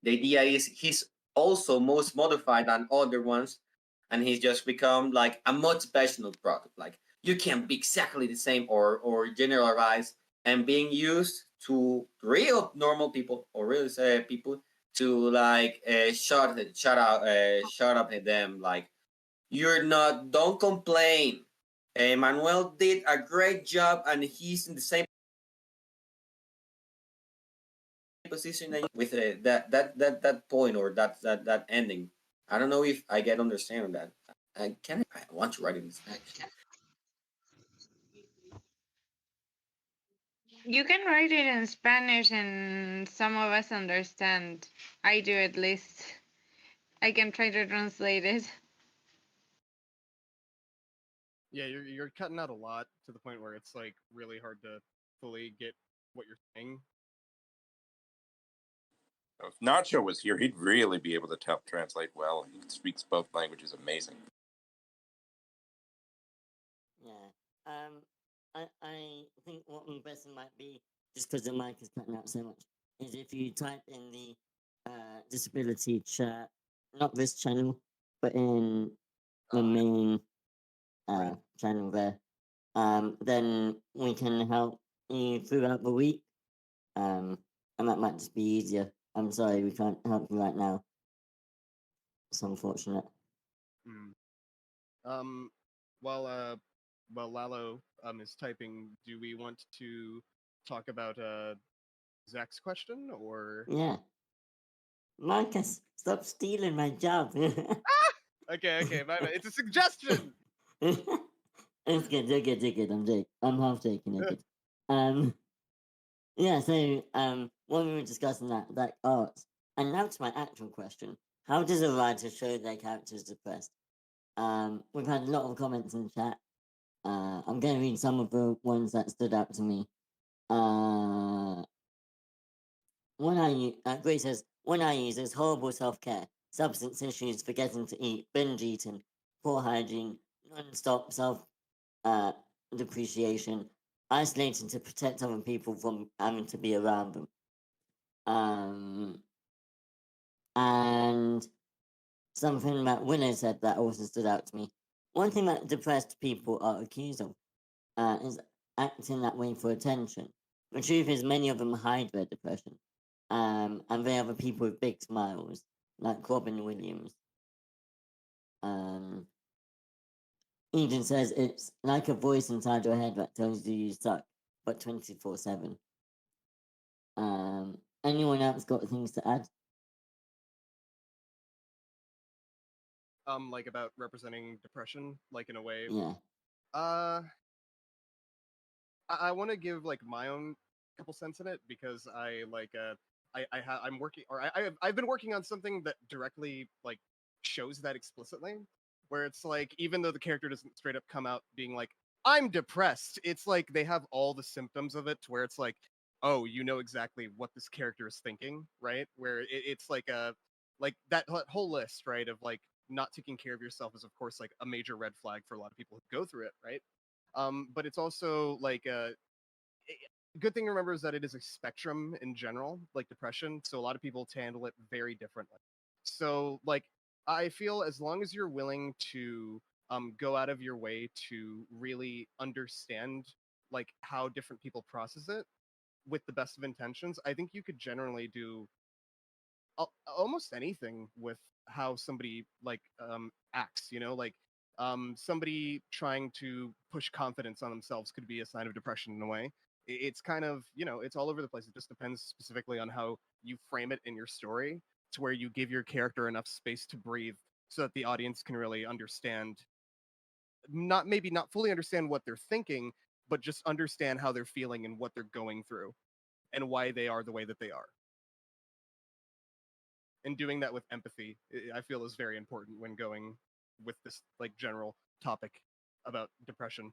idea is he's also most modified than other ones, and he's just become like a motivational product. Like you can be exactly the same or generalize and being used to real normal people or real people to like shut up at them like you're not don't complain. Manuel did a great job and he's in the same position with that point or that ending. I don't know if I get understand that. I want to write in Spanish. You can write it in Spanish and some of us understand. I do at least. I can try to translate it. Yeah, you're cutting out a lot to the point where it's like really hard to fully get what you're saying. If Nacho was here, he'd really be able to translate well. He speaks both languages amazing. Yeah. I think what my best might be, just because the mic is cutting out so much, is if you type in the disability chat, not this channel, but in the main Right. channel there, then we can help you throughout the week. And that might just be easier. I'm sorry, we can't help you right now. It's unfortunate. Mm. Um, while Lalo is typing, do we want to talk about Zach's question or? Yeah. Marcus, stop stealing my job. Okay, bye. It's a suggestion. It's good, you're good, you're good. I'm half joking, you're good. Yeah, so when we were discussing that art, and now to my actual question: how does a writer show their characters depressed? We've had a lot of comments in chat. I'm going to read some of the ones that stood out to me. Grace says, one I use is horrible self-care, substance issues, forgetting to eat, binge eating, poor hygiene, non-stop depreciation, isolating to protect other people from having to be around them. And something that Winner said that also stood out to me. One thing that depressed people are accused of is acting that way for attention. The truth is, many of them hide their depression. And they are the people with big smiles, like Robin Williams. Eden says it's like a voice inside your head that tells you you suck, but 24/7. Anyone else got things to add? Like about representing depression, like in a way. Yeah. I want to give like my own couple cents in it because I like I'm working or I've been working on something that directly like shows that explicitly, where it's like even though the character doesn't straight up come out being like I'm depressed, it's like they have all the symptoms of it to where it's like, oh, you know exactly what this character is thinking, right? Where it's like a like that whole list, right, of like not taking care of yourself is of course like a major red flag for a lot of people who go through it, right? But it's also like a good thing to remember is that it is a spectrum in general, like depression. So a lot of people handle it very differently. So like I feel as long as you're willing to go out of your way to really understand like how different people process it with the best of intentions, I think you could generally do almost anything with how somebody like acts, you know, like somebody trying to push confidence on themselves could be a sign of depression in a way. It's kind of, it's all over the place. It just depends specifically on how you frame it in your story, to where you give your character enough space to breathe so that the audience can really understand, maybe not fully understand what they're thinking, but just understand how they're feeling and what they're going through and why they are the way that they are. And doing that with empathy, I feel, is very important when going with this like general topic about depression.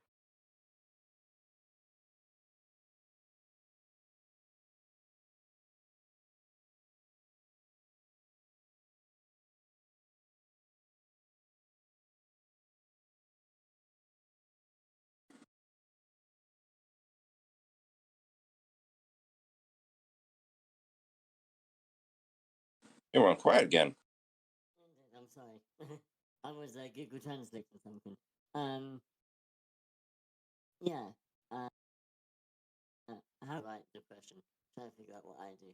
You went quiet again. I'm sorry. I was Google Translate or something. Yeah. How like depression? Trying to figure out what I do.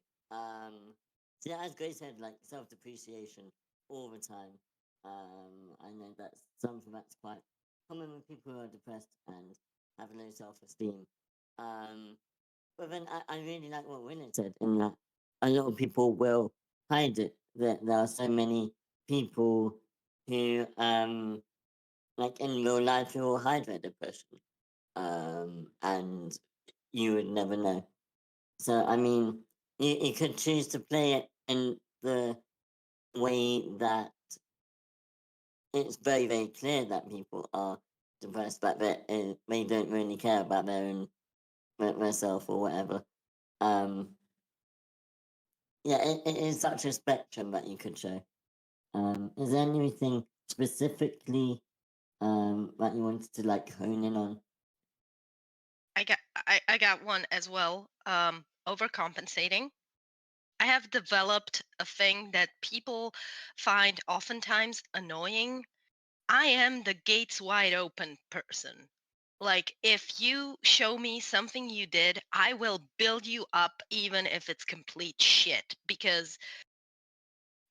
So yeah, as Grace said, like self-depreciation all the time. I know that's something that's quite common with people who are depressed and have low self-esteem. But then I really like what Winner said in that a lot of people will hide it. That there are so many people who like in real life who will hide their depression. And you would never know. So I mean, you could choose to play it in the way that it's very, very clear that people are depressed, but they don't really care about their own themselves or whatever. Yeah, it is such a spectrum that you could show. Is there anything specifically that you wanted to like hone in on? I got one as well. Overcompensating. I have developed a thing that people find oftentimes annoying. I am the gates wide open person. Like, if you show me something you did, I will build you up even if it's complete shit, because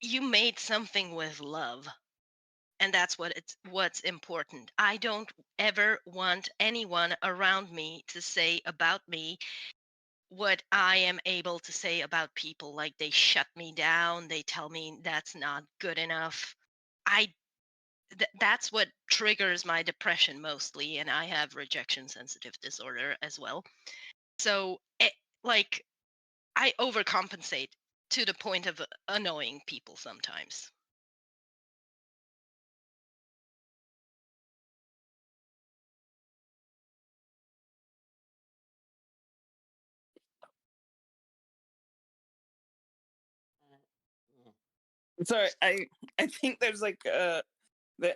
you made something with love. And that's what's important. I don't ever want anyone around me to say about me what I am able to say about people. Like, they shut me down, they tell me that's not good enough. That's what triggers my depression mostly, and I have rejection sensitive disorder as well. So like, I overcompensate to the point of annoying people sometimes. Yeah. So I think there's like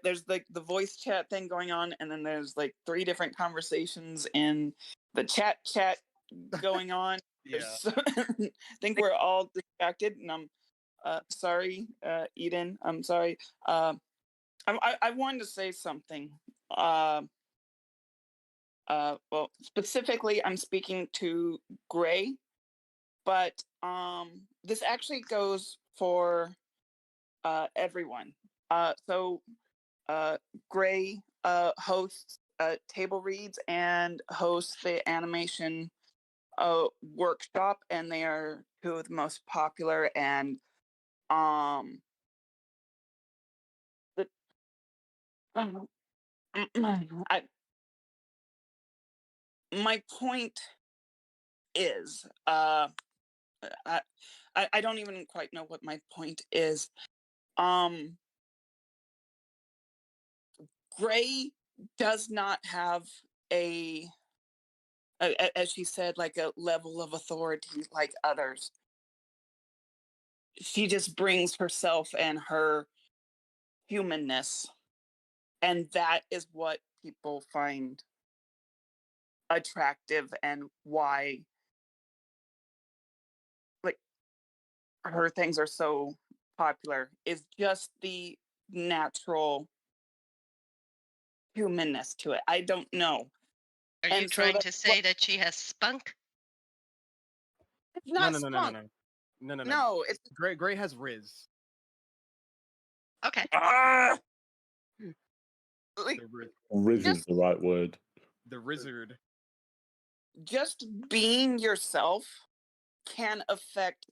there's like the voice chat thing going on, and then there's like 3 different conversations in the chat going on. Yeah. I think we're all distracted, and I'm sorry, Eden. I'm sorry. I wanted to say something. Well, specifically, I'm speaking to Gray, but this actually goes for everyone. So Gray hosts table reads and hosts the animation workshop, and they are 2 of the most popular. And the I, my point is I don't even quite know what my point is. Gray does not have as she said, like a level of authority like others. She just brings herself and her humanness, and that is what people find attractive, and why like her things are so popular, is just the natural humanness to it. I don't know. Are you And so trying that's to what, say that she has spunk? it's No, not no, no, no, no, spunk. no, no, no, no. No, it's Gray has Riz. Okay. like The Riz, Riz is just the right word. the Rizzard. just being yourself can affect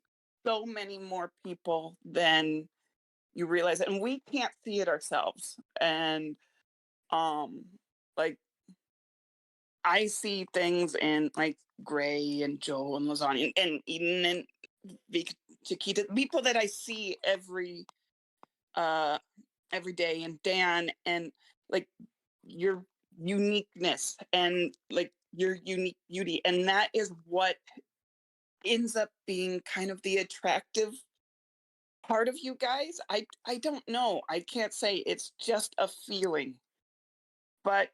so many more people than you realize, and we can't see it ourselves. And like I see things in like Gray and Joel and Lasagna and Eden and Chiquita, people that I see every day, and Dan, and like your uniqueness and like your unique beauty, and that is what ends up being kind of the attractive part of you guys. I don't know, I can't say, it's just a feeling. But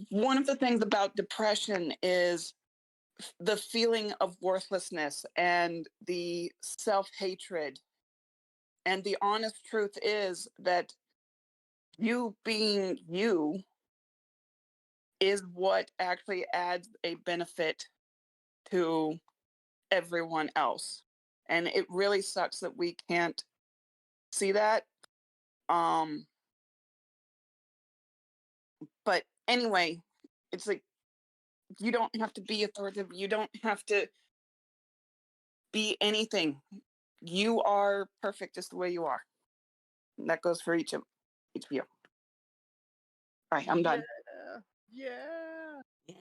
one of the things about depression is the feeling of worthlessness and the self-hatred. And the honest truth is that you being you is what actually adds a benefit to everyone else. And it really sucks that we can't see that. But anyway, it's like, you don't have to be authoritative. You don't have to be anything. You are perfect just the way you are. And that goes for each of you. All right, I'm done. Yeah. Yeah.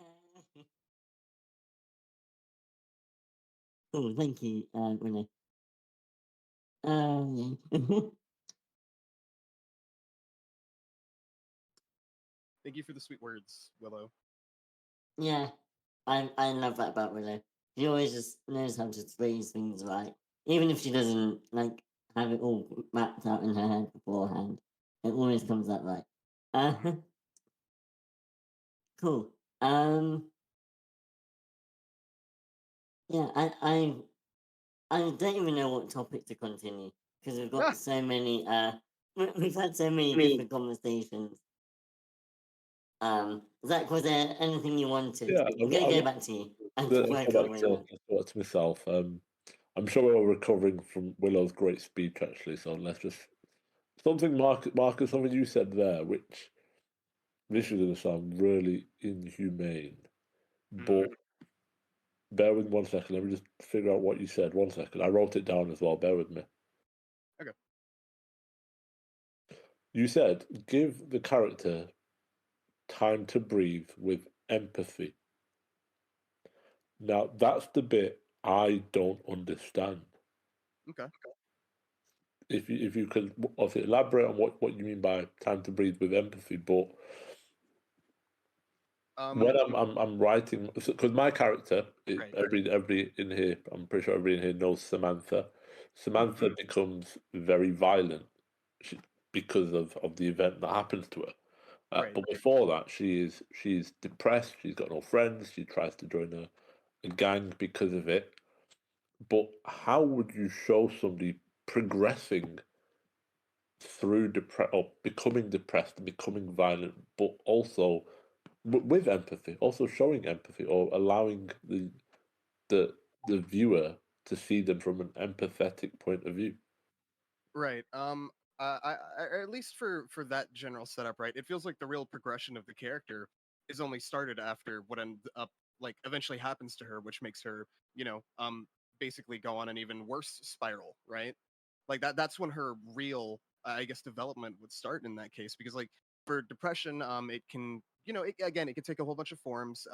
Cool, thank you, Renee. Thank you for the sweet words, Willow. Yeah, I love that about Willow. She always just knows how to phrase things right, even if she doesn't like have it all mapped out in her head beforehand. It always comes out right. Cool. Yeah, I don't even know what topic to continue because we've got so many. We've had so many different conversations. Zach, was there anything you wanted? Yeah, I'm going to go back to you. Let's go back to myself. I'm sure we're all recovering from Willow's great speech, actually. So let's just Marcus, something you said there, which this is going to sound really inhumane, but bear with me 1 second. Let me just figure out what you said. 1 second. I wrote it down as well. Bear with me. Okay. You said give the character time to breathe with empathy. Now that's the bit I don't understand. Okay. If you could obviously elaborate on what you mean by time to breathe with empathy, but when I'm writing, because my character, every in here, I'm pretty sure everybody in here knows Samantha. Samantha becomes very violent because of the event that happens to her. But before that, she's depressed. She's got no friends. She tries to join a gang because of it. But how would you show somebody progressing through or becoming depressed and becoming violent, but also with empathy, also showing empathy or allowing the viewer to see them from an empathetic point of view? Right. I at least for that general setup, right? It feels like the real progression of the character is only started after what ends up like eventually happens to her, which makes her, basically go on an even worse spiral, right? Like that's when her real, I guess, development would start in that case, because like for depression, it can, it can take a whole bunch of forms.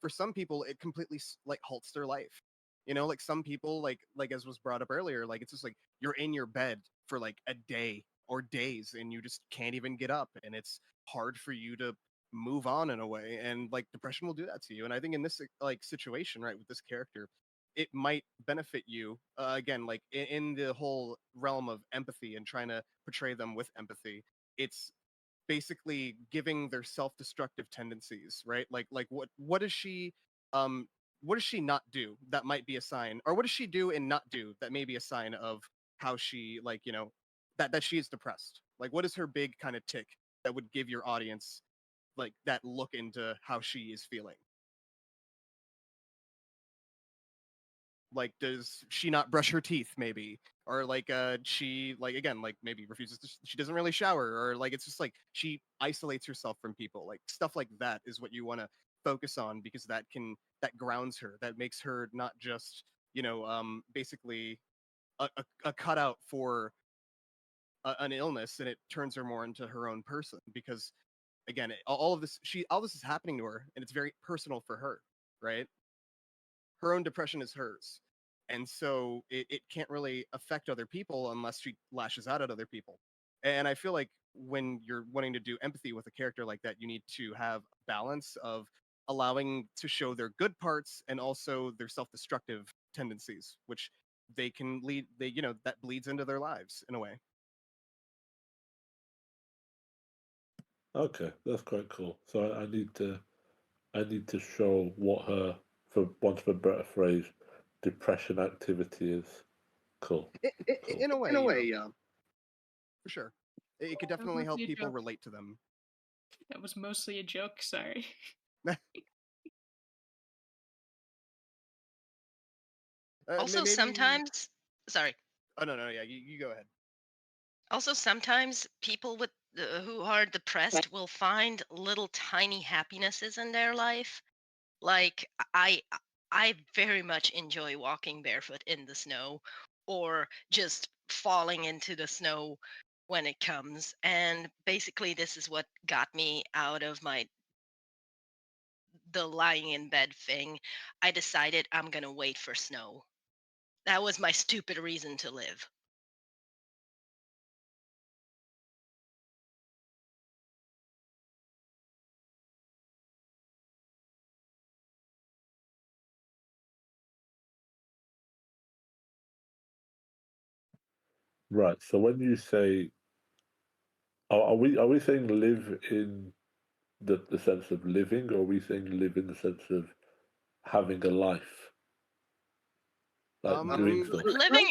For some people, it completely like halts their life. Like some people, like as was brought up earlier, like it's just like you're in your bed for like a day or days and you just can't even get up, and it's hard for you to move on in a way, and like depression will do that to you. And I think in this like situation, right, with this character, it might benefit you again, like in the whole realm of empathy and trying to portray them with empathy. It's basically giving their self-destructive tendencies, right? Like what does she not do that might be a sign, or what does she do and not do that may be a sign of how she, like, that she is depressed? Like what is her big kind of tick that would give your audience like that look into how she is feeling? Like does she not brush her teeth maybe, or like she, like, again, like maybe refuses to, she doesn't really shower, or like it's just like she isolates herself from people, like stuff like that is what you want to focus on, because that grounds her, that makes her not just, basically a cutout for an illness, and it turns her more into her own person. Because again, all this is happening to her, and it's very personal for her, right? Her own depression is hers, and so it can't really affect other people unless she lashes out at other people. And I feel like when you're wanting to do empathy with a character like that, you need to have balance of allowing to show their good parts and also their self-destructive tendencies, which they can lead that bleeds into their lives in a way. Okay, that's quite cool. So I need to show what her, for want of a better phrase, depression activity is. Cool. Cool. In a way, for sure. It could definitely help people relate to them. That was mostly a joke, sorry. Also, maybe... sometimes, sorry. Oh, no, yeah, you go ahead. Also, sometimes people who are depressed will find little tiny happinesses in their life. Like I very much enjoy walking barefoot in the snow, or just falling into the snow when it comes. And basically, this is what got me out of the lying in bed thing. I decided I'm gonna wait for snow. That was my stupid reason to live. Right. So when you say, are we saying live in the sense of living, or are we saying live in the sense of having a life, like doing stuff? Living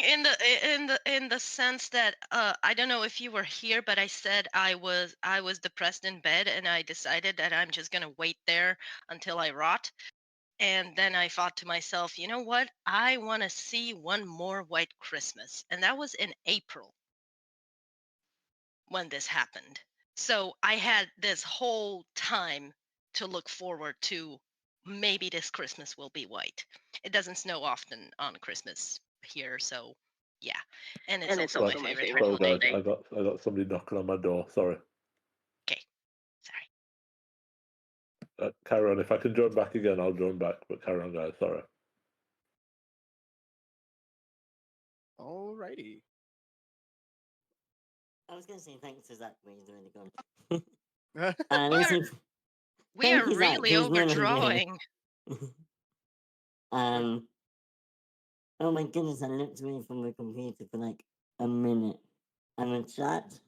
in the sense that I don't know if you were here, but I said I was depressed in bed, and I decided that I'm just gonna wait there until I rot. And then I thought to myself, you know what? I want to see one more white Christmas, and that was in April when this happened. So I had this whole time to look forward to. Maybe this Christmas will be white. It doesn't snow often on Christmas here, so yeah. And it's also my favorite holiday. Sorry, guys, I got somebody knocking on my door. Sorry. Okay, sorry. Carry on. If I can join back again, I'll join back. But carry on, guys. Sorry. Alrighty. I was going to say thanks to Zach, but he's already gone. We are really overdrawing. Oh my goodness, I looked away from the computer for like a minute. I'm in chat.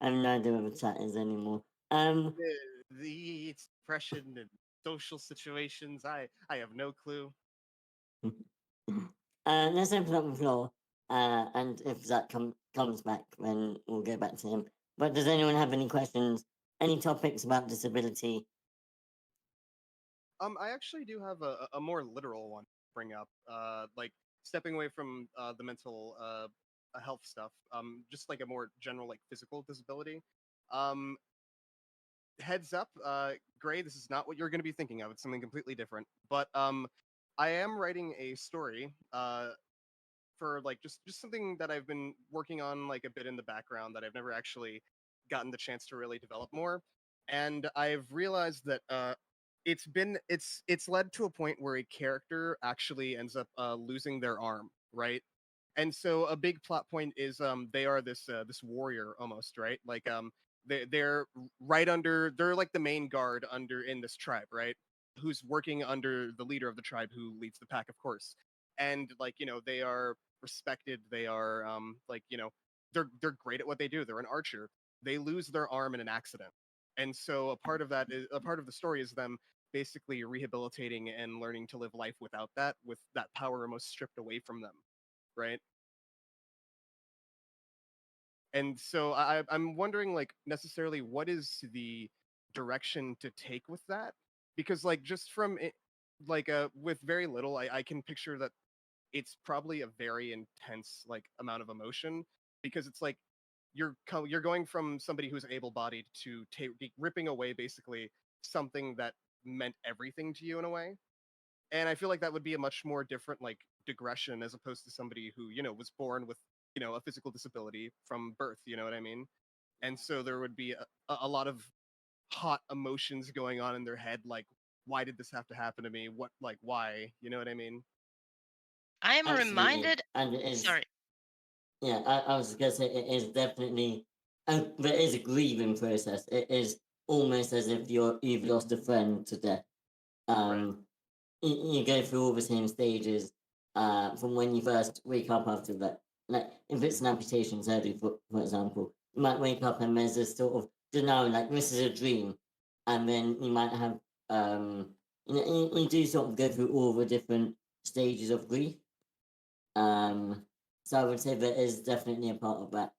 I have no idea what the chat is anymore. The expression and social situations, I have no clue. Let's open up the floor. And if Zach comes back, then we'll go back to him. But does anyone have any questions? Any topics about disability? I actually do have a more literal one to bring up. Like stepping away from the mental health stuff. Just like a more general like physical disability. Heads up, Gray, this is not what you're going to be thinking of. It's something completely different. But I am writing a story for like just something that I've been working on like a bit in the background that I've never actually gotten the chance to really develop more. And I've realized that it's led to a point where a character actually ends up losing their arm, right? And so a big plot point is they are this warrior almost, right? Like they're right under, they're like the main guard under in this tribe, right? Who's working under the leader of the tribe who leads the pack, of course. And like, they are respected, they are like, they're great at what they do. They're an archer. They lose their arm in an accident. And so a part of the story is them basically rehabilitating and learning to live life without that, with that power almost stripped away from them, right? And so I'm wondering, like, necessarily what is the direction to take with that? Because, like, just from it, like, with very little, I can picture that it's probably a very intense, like, amount of emotion, because it's like you're going from somebody who's able-bodied to ripping away basically something that meant everything to you in a way. And I feel like that would be a much more different like digression as opposed to somebody who, was born with, a physical disability from birth, you know what I mean? And so there would be a lot of hot emotions going on in their head, like, why did this have to happen to me? What, like, why? You know what I mean? I am Absolutely. reminded. And it is, Sorry. yeah, I was going to say it is definitely, and there is a grieving process. It is almost as if you've lost a friend to death. You go through all the same stages from when you first wake up after that. Like, if it's an amputation surgery, for example, you might wake up and there's this sort of denial, like, this is a dream. And then you might have, you do sort of go through all the different stages of grief. So I would say there is definitely a part of that.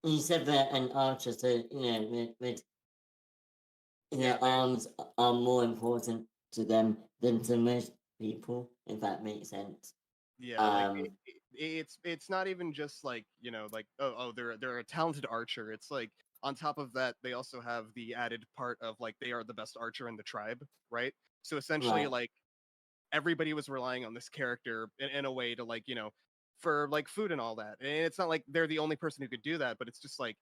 You said that an archer, so, arms are more important to them than to most people, if that makes sense. Yeah, like it's not even just like, like, oh they're a talented archer. It's like on top of that they also have the added part of like they are the best archer in the tribe, right? So essentially Right. like everybody was relying on this character in a way to like, for like food and all that. And it's not like they're the only person who could do that, but it's just like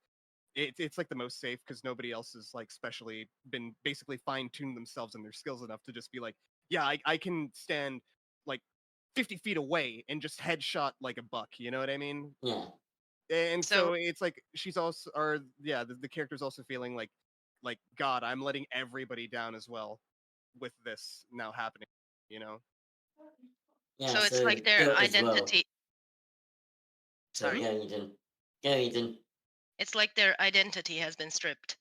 it's like the most safe because nobody else has like specially been basically fine-tuned themselves and their skills enough to just be like, yeah, I can stand like 50 feet away and just headshot like a buck, you know what I mean? Yeah. And So so it's like she's also, or yeah, the character's also feeling like God, I'm letting everybody down as well with this now happening, you know? Yeah, so it's so like their guilt as well. identity. Sorry, Sorry. go Eden. Go Eden. It's like their identity has been stripped.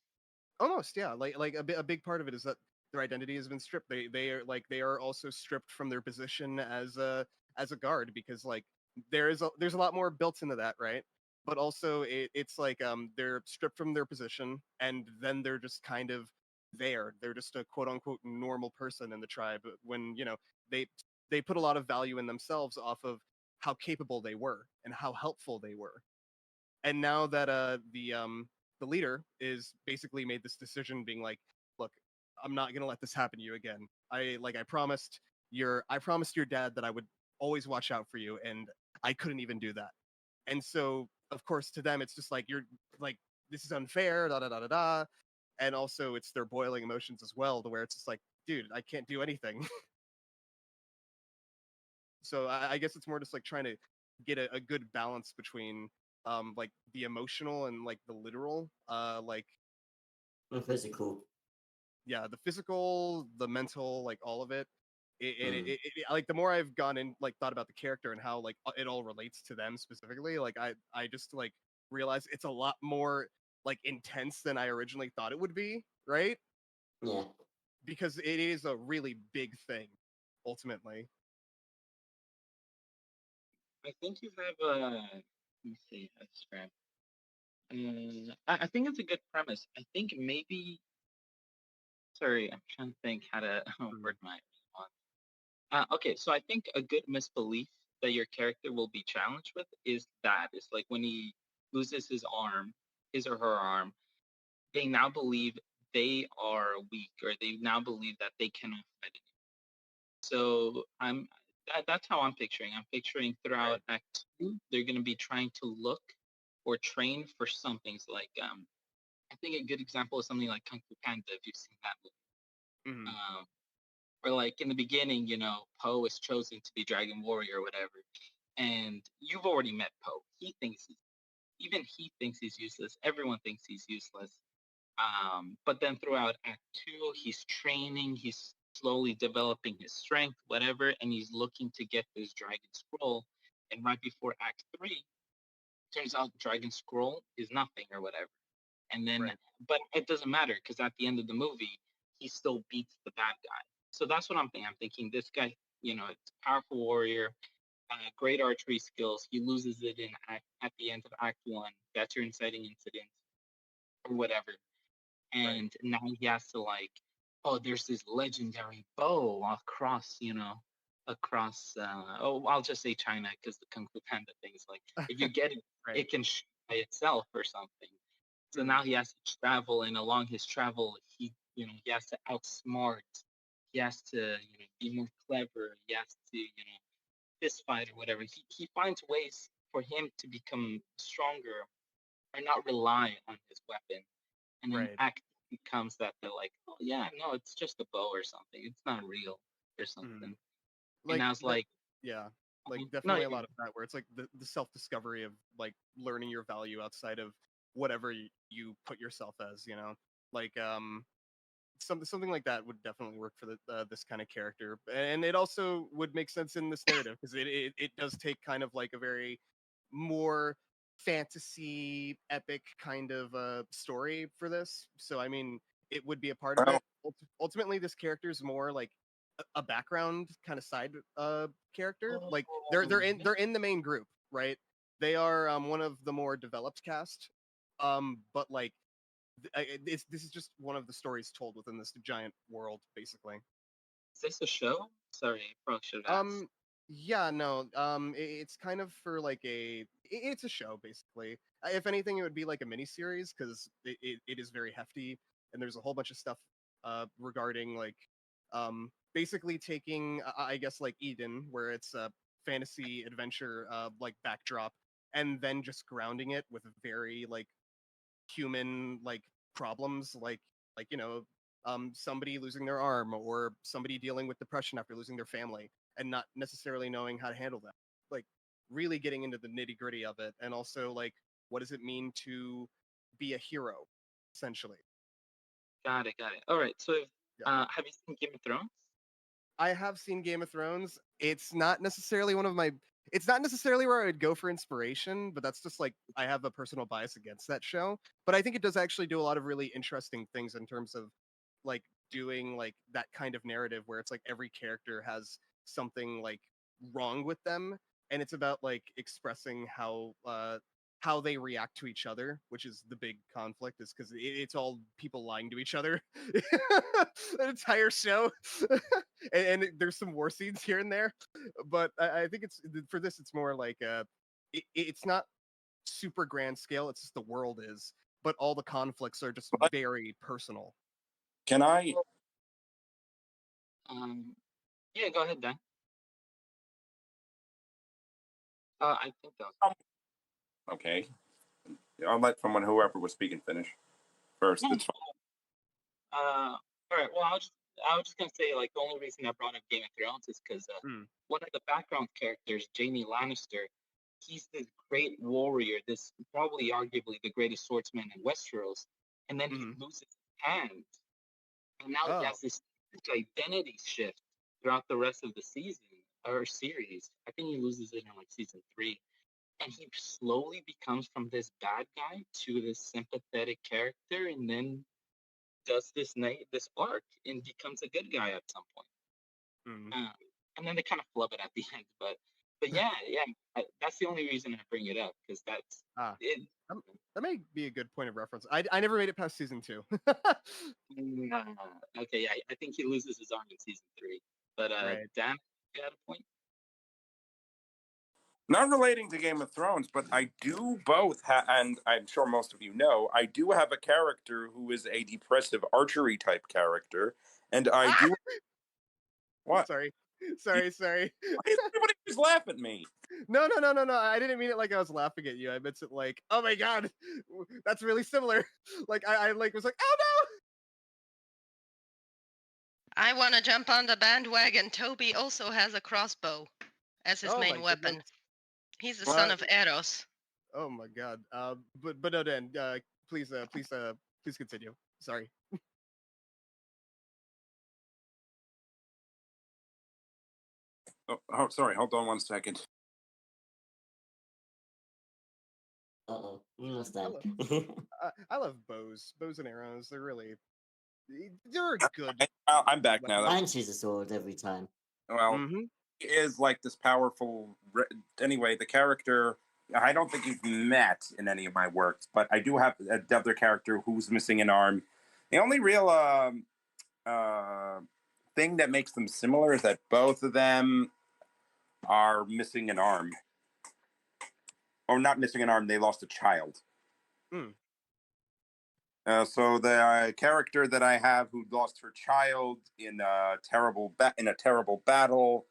Almost, yeah. Like a big part of it is that their identity has been stripped. They are also stripped from their position as a guard because like there's a lot more built into that, right? But also it's like they're stripped from their position and then they're just kind of there. They're just a quote unquote normal person in the tribe when, they they put a lot of value in themselves off of how capable they were and how helpful they were. And now that the leader is basically made this decision being like, look, I'm not gonna let this happen to you again. I promised your dad that I would always watch out for you, and I couldn't even do that. And so of course to them it's just like you're like, this is unfair, da da da da da. And also it's their boiling emotions as well, to where it's just like, dude, I can't do anything. So I guess it's more just like trying to get a good balance between like the emotional and like the literal, like And physical. yeah, the physical, the mental, like all of it. Mm. Like the more I've gone in, like thought about the character and how like it all relates to them specifically, like I just like realized it's a lot more like intense than I originally thought it would be, right? Yeah. Because it is a really big thing, ultimately. I think you have a. Let me see how to describe. I think it's a good premise. I think maybe. Sorry, I'm trying to think how to word my response. Okay, so I think a good misbelief that your character will be challenged with is that it's like when he loses his arm, his or her arm, they now believe they are weak, or they now believe that they cannot fight it. So that's how I'm picturing. I'm picturing throughout Act 2, they're going to be trying to look or train for some things like I think a good example is something like Kung Fu Panda, if you've seen that movie. Mhm. Or like in the beginning, Poe is chosen to be Dragon Warrior or whatever, and you've already met Poe. He thinks he's useless. Everyone thinks he's useless. But then throughout Act 2, he's training, he's slowly developing his strength, whatever, and he's looking to get this Dragon Scroll. And right before Act 3, turns out Dragon Scroll is nothing or whatever. And then, Right. but it doesn't matter because at the end of the movie, he still beats the bad guy. So that's what I'm thinking. I'm thinking this guy, it's a powerful warrior, great archery skills. He loses it at the end of Act 1. That's your inciting incident or whatever. And now he has to like, oh, there's this legendary bow across I'll just say China because the Kung Fu Panda thing is like, if you get it, it can shoot by itself or something. So now he has to travel, and along his travel, he he has to outsmart, he has to be more clever, he has to fist fight or whatever. He finds ways for him to become stronger or not rely on his weapon. And then Right. act becomes that they're like, oh yeah, no, it's just a bow or something. It's not real or something. And I was like, yeah, like no, definitely a lot of that where it's like the self-discovery of like learning your value outside of whatever you put yourself as, like something like that would definitely work for this kind of character, and it also would make sense in this narrative because it does take kind of like a very more fantasy epic kind of story for this. So I mean, it would be a part of Well, it. Ultimately, this character is more like a background kind of side character. Like they're in the main group, right? They are one of the more developed cast, but like this is just one of the stories told within this giant world, basically. Is this a show? Sorry, I probably should have asked. Yeah, no, it's kind of for like it's a show basically. If anything, it would be like a mini series because it is very hefty, and there's a whole bunch of stuff regarding like basically taking I guess like Eden, where it's a fantasy adventure like backdrop, and then just grounding it with very like human like problems like somebody losing their arm or somebody dealing with depression after losing their family and not necessarily knowing how to handle that, like really getting into the nitty gritty of it, and also like what does it mean to be a hero essentially. Got it. All right. So, Yeah. have you seen Game of Thrones? I have seen Game of Thrones. It's not necessarily it's not necessarily where I would go for inspiration, but that's just like I have a personal bias against that show. But I think it does actually do a lot of really interesting things in terms of like doing like that kind of narrative where it's like every character has something like wrong with them, and it's about like expressing how they react to each other, which is the big conflict, is because it's all people lying to each other an entire show. And there's some war scenes here and there, but I think it's for this it's more like it's not super grand scale, it's just the world is, but all the conflicts are just but very personal. can I? Yeah, go ahead, Dan. I think that was Okay, I'll let whoever was speaking finish first. It's fine. all right. Well, I was just gonna say, like, the only reason I brought up Game of Thrones is because one of the background characters, Jaime Lannister, he's this great warrior, this probably arguably the greatest swordsman in Westeros, and then he loses his hand, and now he has this identity shift throughout the rest of the season or series. I think he loses it in like season 3, and he slowly becomes from this bad guy to this sympathetic character, and then does this arc and becomes a good guy at some point. And then they kind of flub it at the end, but yeah, that's the only reason I bring it up, because that's it. That may be a good point of reference. I never made it past season 2. Okay, yeah, I think he loses his arm in season 3, but Right. Dan, you had a point. Not relating to Game of Thrones, but I do both, and I'm sure most of you know, I do have a character who is a depressive archery type character, and I do. What? Sorry. Why does everybody just laugh at me? No. I didn't mean it like I was laughing at you. I meant it like, oh my god, that's really similar. Like I like was like, oh no. I want to jump on the bandwagon. Toby also has a crossbow as his main weapon. Goodness. He's the son of Eros. Oh my god. But no, Dan. Please continue. Sorry. Oh, sorry. Hold on one second. Uh-oh, we lost that. I love bows and arrows. They're good. I'm back now. Mine chooses a sword every time. Well, he is like this powerful. Anyway, the character, I don't think you've met in any of my works, but I do have another character who's missing an arm. The only real thing that makes them similar is that both of them are missing an arm. Or not missing an arm, they lost a child. So the character that I have who lost her child in a terrible battle.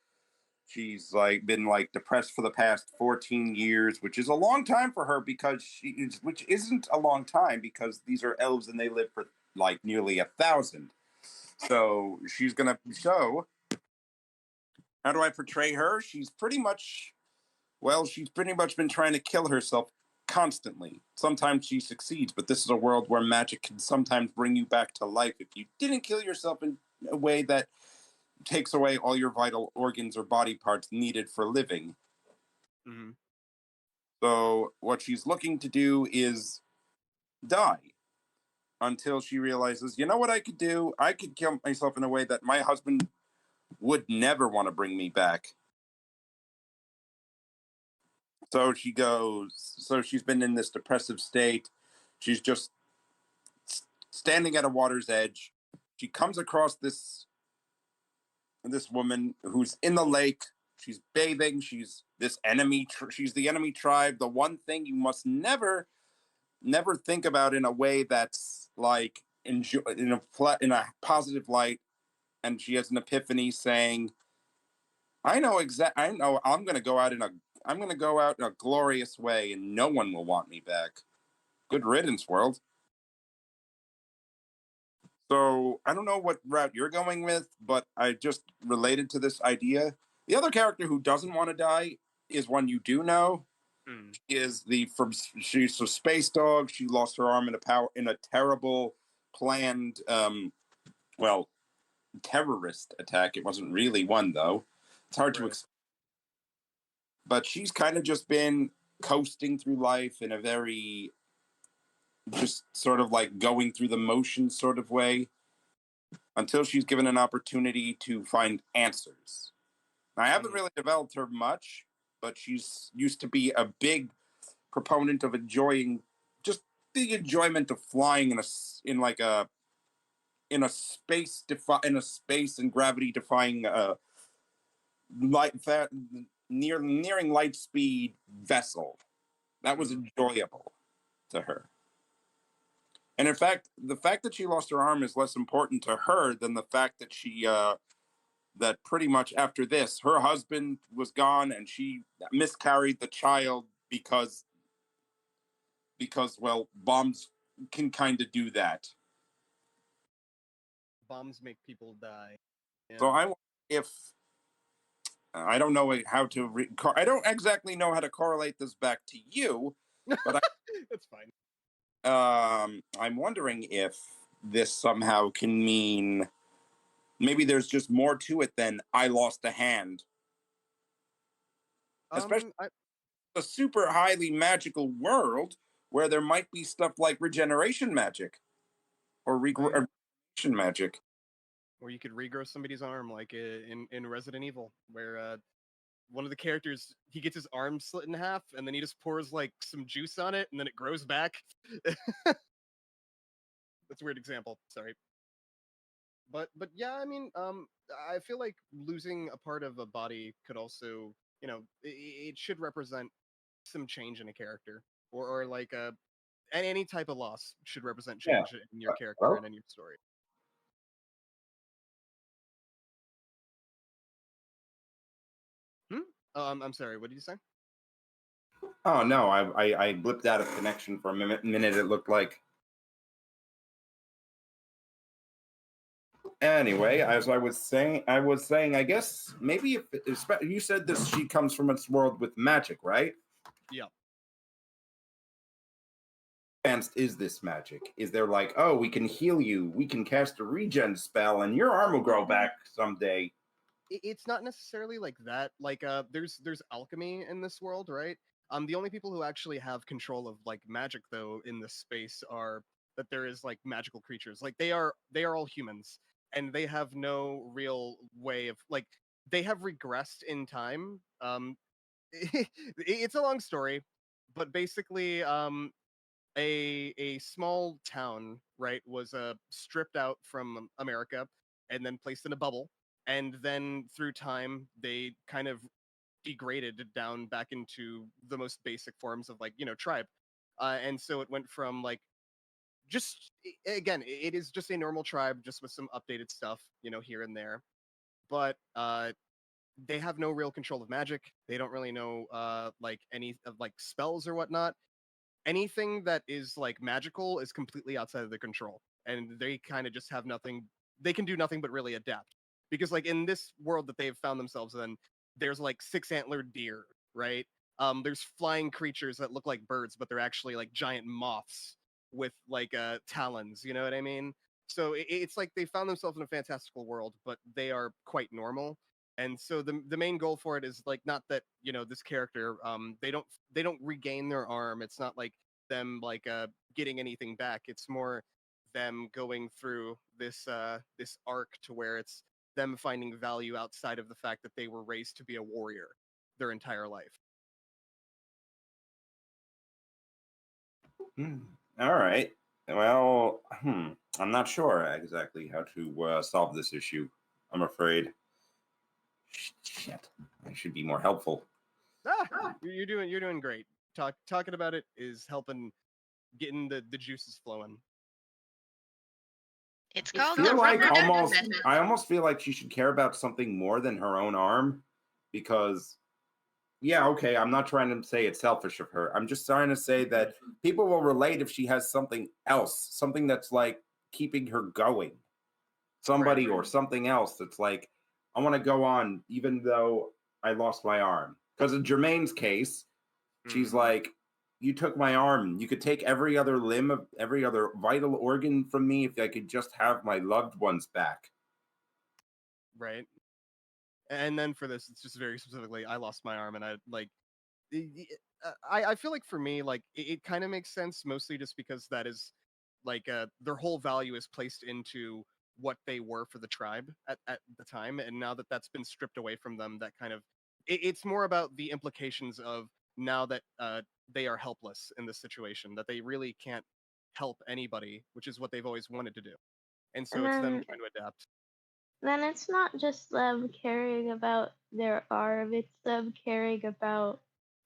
She's been depressed for the past 14 years, which is a long time for her which isn't a long time because these are elves and they live for nearly 1,000. So she's gonna show. How do I portray her? She's pretty much been trying to kill herself constantly. Sometimes she succeeds, but this is a world where magic can sometimes bring you back to life if you didn't kill yourself in a way that takes away all your vital organs or body parts needed for living. Mm-hmm. So what she's looking to do is die until she realizes, you know what I could do? I could kill myself in a way that my husband would never want to bring me back. So she's been in this depressive state. She's just standing at a water's edge. She comes across this woman who's in the lake. She's bathing. She's this enemy. She's the enemy tribe. The one thing you must never think about in a way that's in a positive light. And she has an epiphany saying, I know I'm going to go out in a glorious way and no one will want me back. Good riddance, world. So I don't know what route you're going with, but I just related to this idea. The other character who doesn't want to die is one you do know. She's a space dog. She lost her arm in a terrible planned terrorist attack. It wasn't really one though. It's hard to explain. But she's kind of just been coasting through life in a very just sort of going through the motions sort of way until she's given an opportunity to find answers. I haven't really developed her much, but she's used to be a big proponent of enjoying just the enjoyment of flying in a space and gravity defying nearing light speed vessel. That was enjoyable to her. And in fact, the fact that she lost her arm is less important to her than the fact that that pretty much after this, her husband was gone and she miscarried the child because bombs can kind of do that. Bombs make people die. Yeah. So I don't know how to I don't exactly know how to correlate this back to you, but it's fine. I'm wondering if this somehow can mean maybe there's just more to it than I lost a hand. Especially a super highly magical world where there might be stuff like regeneration magic or regeneration magic. Or you could regrow somebody's arm, like in Resident Evil, where one of the characters, he gets his arm slit in half, and then he just pours some juice on it, and then it grows back. That's a weird example. Sorry. But yeah, I mean, I feel like losing a part of a body could also, it should represent some change in a character, or any type of loss should represent change in your character and in your story. I'm sorry. What did you say? Oh no, I blipped out of connection for a minute. It looked like. Anyway, as I was saying, I guess maybe if you said this, she comes from a world with magic, right? Yeah. Advanced is this magic? Is there oh, we can heal you, we can cast a regen spell, and your arm will grow back someday? It's not necessarily like that. There's alchemy in this world, right? The only people who actually have control of magic though in this space are that there is magical creatures. They are all humans, and they have no real way of they have regressed in time. It's a long story, but basically a small town, right, was stripped out from America and then placed in a bubble, and then through time they kind of degraded down back into the most basic forms of tribe, and so it went from just again, it is just a normal tribe, just with some updated stuff, here and there. But they have no real control of magic. They don't really know like any of like spells or whatnot. Anything that is like magical is completely outside of their control, and they kind of just have nothing. They can do nothing but really adapt, because like in this world that they've found themselves in, there's like 6-antlered deer, right? There's flying creatures that look like birds, but they're actually like giant moths with like talons. You know what I mean? So it's like they found themselves in a fantastical world, but they are quite normal. And so the main goal for it is like not that this character they don't regain their arm. It's not like them like getting anything back. It's more them going through this arc to where it's them finding value outside of the fact that they were raised to be a warrior their entire life. All right. Well, I'm not sure exactly how to solve this issue. I'm afraid. Shit, I should be more helpful. You're doing great. Talking about it is helping getting the juices flowing. It's I called feel the like rubber duck almost. method. I almost feel like she should care about something more than her own arm, because yeah, okay, I'm not trying to say it's selfish of her. I'm just trying to say that people will relate if she has something else, something that's like keeping her going. Somebody or something else that's like, I want to go on even though I lost my arm. Because in Jermaine's case, she's like, you took my arm. You could take every other limb of every other vital organ from me if I could just have my loved ones back. Right. And then for this, it's just very specifically, I lost my arm, and I like, I feel like for me, like it kind of makes sense, mostly just because that is like their whole value is placed into what they were for the tribe at the time, and now that that's been stripped away from them, that kind of it's more about the implications of now that they are helpless in this situation, that they really can't help anybody, which is what they've always wanted to do, and so And it's them then, trying to adapt. then it's not just them caring about their arm, it's them caring about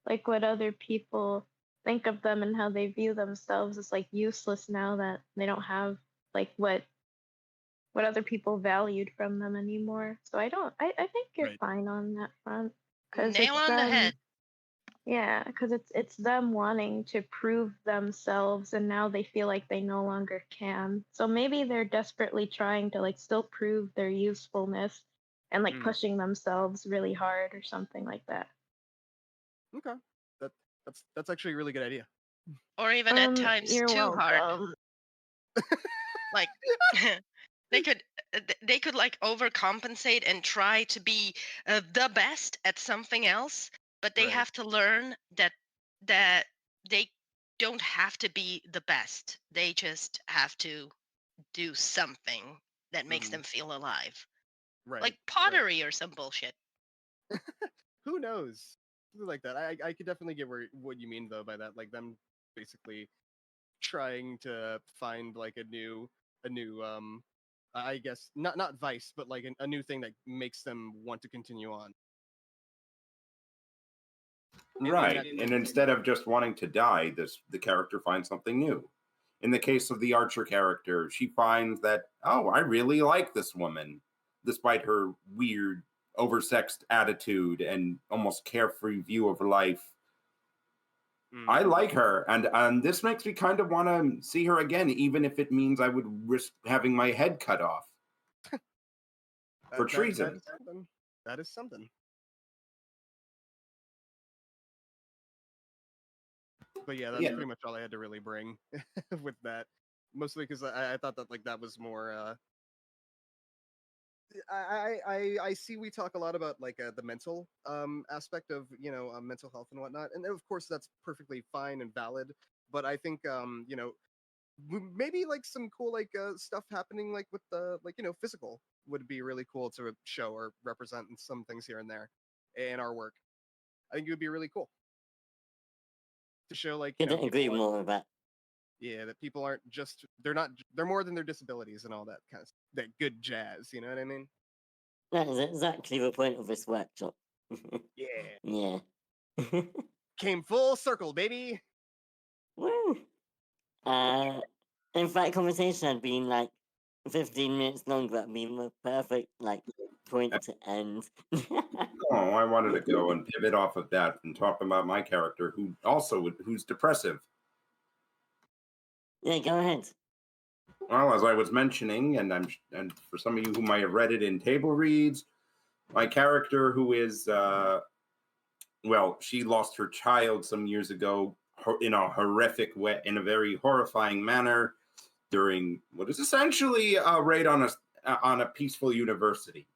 like what other people think of them and how they view themselves as like useless now that they don't have like what other people valued from them anymore. So I think you're Right. fine on that front, because Nail it's on the head. yeah, because it's them wanting to prove themselves, and now they feel like they no longer can. So maybe they're desperately trying to like still prove their usefulness and like pushing themselves really hard or something like that. Okay, that's actually a really good idea. Or even at times You're too hard. welcome. Like they could like overcompensate and try to be the best at something else, but they Right. have to learn that they don't have to be the best. They just have to do something that makes them feel alive. Right. Like pottery or some bullshit. Who knows? Something like that. I could definitely get what you mean though by that. Like them basically trying to find like a new I guess not vice, but like a new thing that makes them want to continue on. Right. And instead of just wanting to die, the character finds something new. In the case of the Archer character, she finds that, oh, I really like this woman, despite her weird, oversexed attitude and almost carefree view of life. I like her, and this makes me kind of want to see her again, even if it means I would risk having my head cut off for treason. That is something. But yeah, that's pretty much all I had to really bring with that. Mostly because I thought that like that was more. I see we talk a lot about like the mental aspect of mental health and whatnot, and of course that's perfectly fine and valid. But I think maybe like some cool like stuff happening like with the like physical would be really cool to show or represent in some things here and there in our work. I think it would be really cool to show like couldn't agree more with that. Yeah, that people aren't just they're more than their disabilities and all that kind of that good jazz. You know what I mean? That is exactly the point of this workshop. Yeah. Yeah. Came full circle, baby. Woo. If that conversation had been like 15 minutes longer, that'd been the perfect like point to end. Oh, I wanted to go and pivot off of that and talk about my character, who's depressive. Yeah, go ahead. Well, as I was mentioning, and for some of you who might have read it in table reads, my character, who is she lost her child some years ago in a horrific way, in a very horrifying manner, during what is essentially a raid on a peaceful university.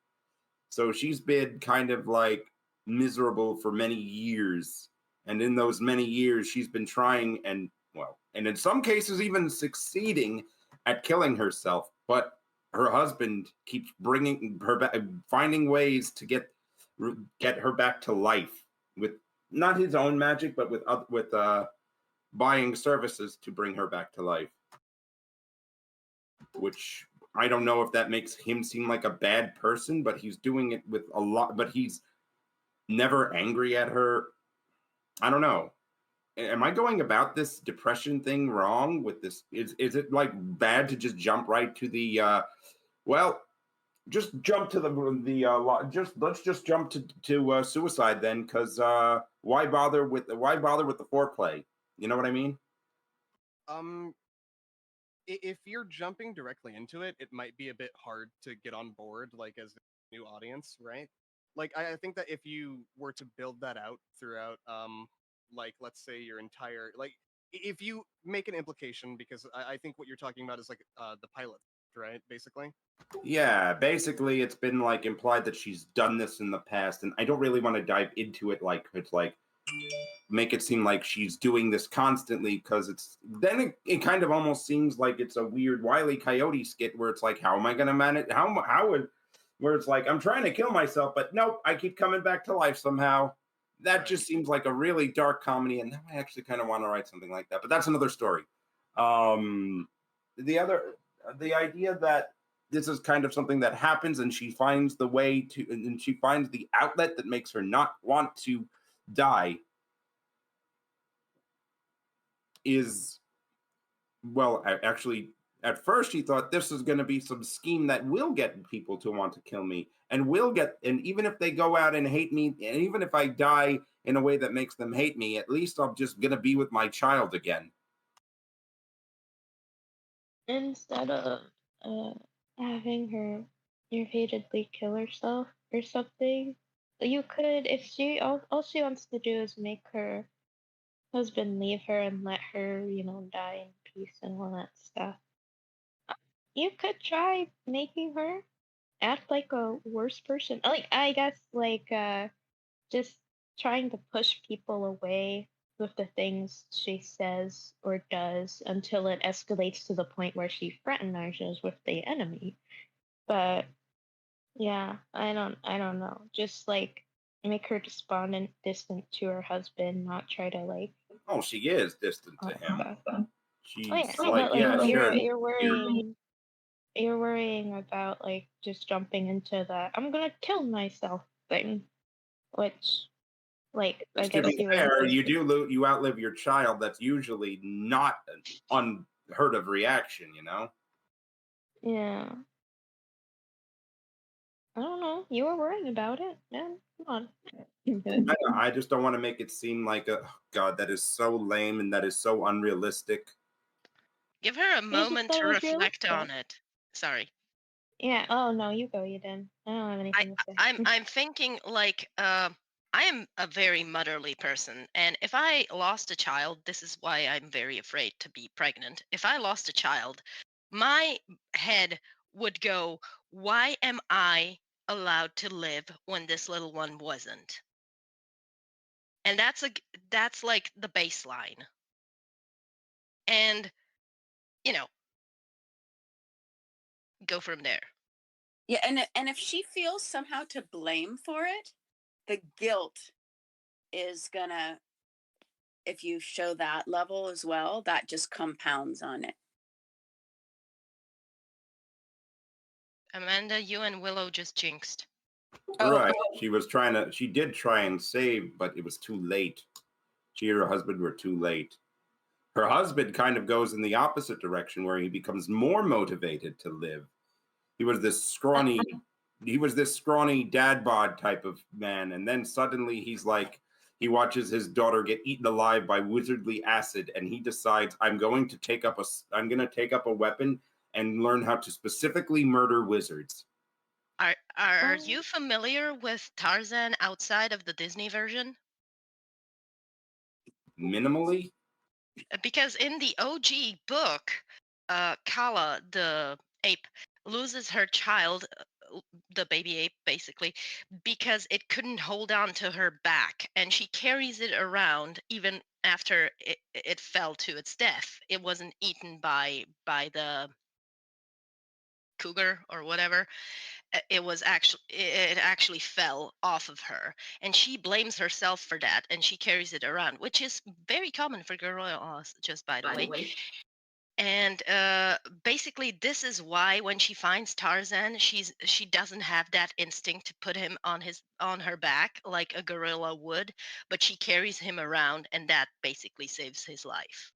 So she's been kind of like miserable for many years. And in those many years, she's been trying and in some cases even succeeding at killing herself. But her husband keeps bringing her back, finding ways to get her back to life with not his own magic, but with buying services to bring her back to life. Which I don't know if that makes him seem like a bad person, but he's doing it with a lot, but he's never angry at her. I don't know. Am I going about this depression thing wrong with this? Is it like bad to just jump right to the, just jump to let's just jump to suicide then, because why bother with the foreplay? You know what I mean? If you're jumping directly into it, it might be a bit hard to get on board, like as a new audience, right? Like I think that if you were to build that out throughout, like let's say your entire if you make an implication, because I think what you're talking about is like the pilot, right? Basically. Yeah, basically it's been like implied that she's done this in the past, and I don't really want to dive into it like it's like make it seem like she's doing this constantly, because it kind of almost seems like it's a weird Wile E. Coyote skit where it's like, how am I going to manage? Where it's like, I'm trying to kill myself, but nope, I keep coming back to life somehow. That just seems like a really dark comedy, and now I actually kind of want to write something like that. But that's another story. The idea that this is kind of something that happens, and she finds the way to, and she finds the outlet that makes her not want to die, is, actually, at first she thought this is going to be some scheme that will get people to want to kill me, and even if they go out and hate me, and even if I die in a way that makes them hate me, at least I'm just going to be with my child again. Instead of having her repeatedly kill herself or something, you could, if all she wants to do is make her husband leave her and let her, die in peace and all that stuff. You could try making her act like a worse person. Like, I guess, just trying to push people away with the things she says or does until it escalates to the point where she fraternizes with the enemy. But yeah, I don't know. Just like make her despondent, distant to her husband, not try to like. Oh, she is distant to him. She's You're worrying about like just jumping into that I'm gonna kill myself thing, which like I guess to be fair, you outlive your child. That's usually not an unheard of reaction, Yeah. I don't know. You were worrying about it, man. Come on. I just don't want to make it seem like God, that is so lame and that is so unrealistic. Give her a moment to reflect on it. Sorry. Yeah. Oh no, you go, you did. I don't have anything to say. I'm thinking like I am a very motherly person, and if I lost a child, this is why I'm very afraid to be pregnant. If I lost a child, my head would go, why am I allowed to live when this little one wasn't? And that's like the baseline. And go from there. Yeah, and if she feels somehow to blame for it, the guilt is gonna, if you show that level as well, that just compounds on it. Amanda, you and Willow just jinxed. Right. She did try and save, but it was too late. She and her husband were too late. Her husband kind of goes in the opposite direction, where he becomes more motivated to live. He was this scrawny dad bod type of man, and then suddenly he's like, he watches his daughter get eaten alive by wizardly acid, and he decides, I'm going to take up a weapon and learn how to specifically murder wizards. Are you familiar with Tarzan outside of the Disney version? Minimally? Because in the OG book, Kala, the ape, loses her child, the baby ape, basically, because it couldn't hold on to her back, and she carries it around even after it fell to its death. It wasn't eaten by the cougar or whatever. It actually fell off of her, and she blames herself for that, and she carries it around, which is very common for gorillas, just by the way. And basically, this is why when she finds Tarzan, she doesn't have that instinct to put him on her back like a gorilla would, but she carries him around, and that basically saves his life.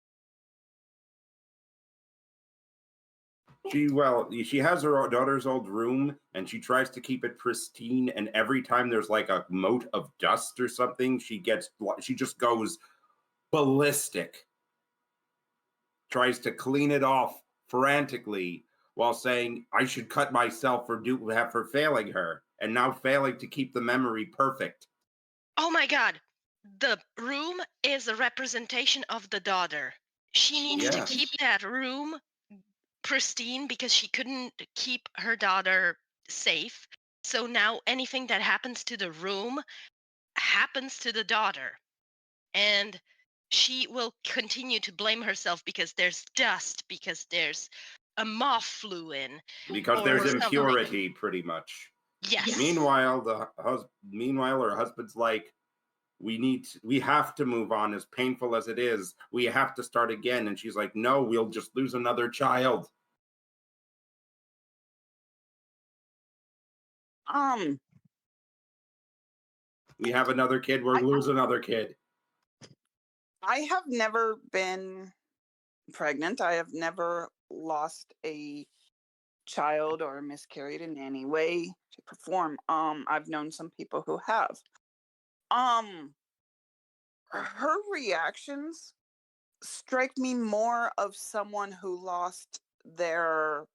She has her daughter's old room, and she tries to keep it pristine, and every time there's like a mote of dust or something, she just goes ballistic. Tries to clean it off frantically while saying, I should cut myself for failing her, and now failing to keep the memory perfect. Oh my god. The room is a representation of the daughter. She needs to keep that room pristine because she couldn't keep her daughter safe. So now anything that happens to the room happens to the daughter. And she will continue to blame herself because there's dust, because there's a moth flew in. Because there's impurity, pretty much. Yes. Meanwhile, her husband's like, we have to move on, as painful as it is. We have to start again. And she's like, no, we'll just lose another child. We have another kid, we'll lose another kid. I have never been pregnant. I have never lost a child or miscarried in any way, shape, or form. I've known some people who have. Her reactions strike me more of someone who lost their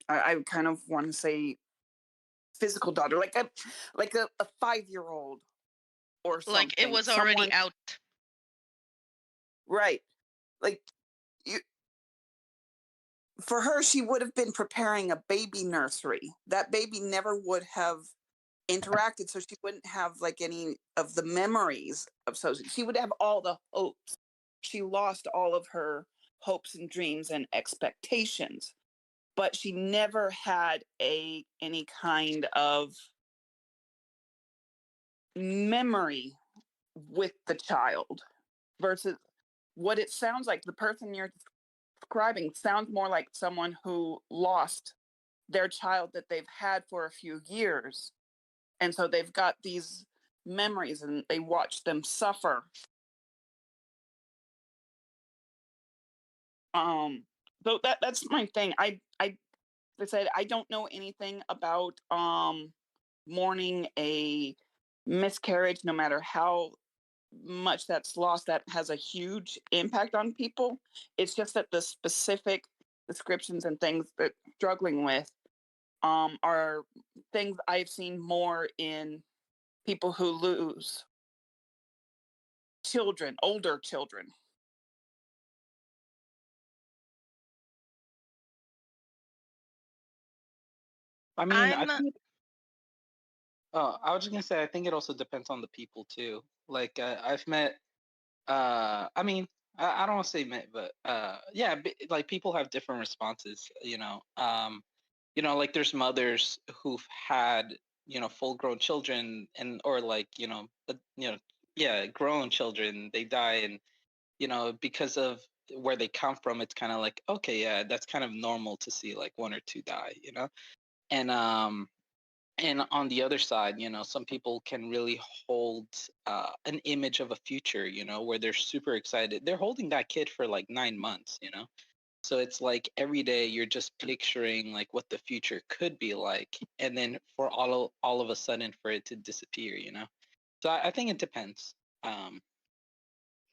I kind of want to say physical daughter, like a 5-year-old or something. Like it was already out. Right. Like for her, she would have been preparing a baby nursery. That baby never would have interacted, so she wouldn't have like any of the memories of Sophie. She would have all the hopes. She lost all of her hopes and dreams and expectations, but she never had any kind of memory with the child. Versus what it sounds like, the person you're describing sounds more like someone who lost their child that they've had for a few years, and so they've got these memories and they watch them suffer. So that's my thing. I said I don't know anything about mourning a miscarriage, no matter how much that's lost. That has a huge impact on people. It's just that the specific descriptions and things that I'm struggling with are things I've seen more in people who lose children, older children. I mean, I think. I was just gonna say, I think it also depends on the people too. Like, I've met. I mean, I don't want to say met, but yeah, like people have different responses. Like there's mothers who've had full-grown children or like grown children. They die, and because of where they come from, it's kind of like, okay, yeah, that's kind of normal to see like one or two die. And And on the other side, some people can really hold an image of a future, where they're super excited. They're holding that kid for like 9 months. So it's like every day you're just picturing like what the future could be like, and then for all of a sudden for it to disappear. So I think it depends.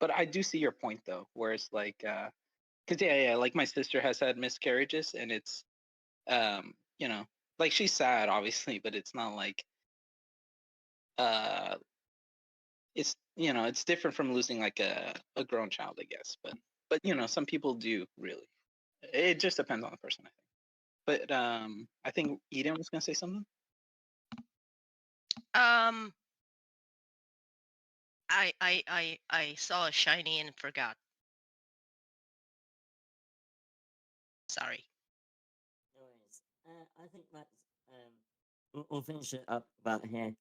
But I do see your point though, where it's like, because yeah, like my sister has had miscarriages, and it's, like she's sad obviously, but it's not like, it's it's different from losing like a grown child, I guess. But some people do really. It just depends on the person, I think. But I think Eden was gonna say something. I saw a shiny and forgot. Sorry. No worries. I think that's we'll finish it up about here.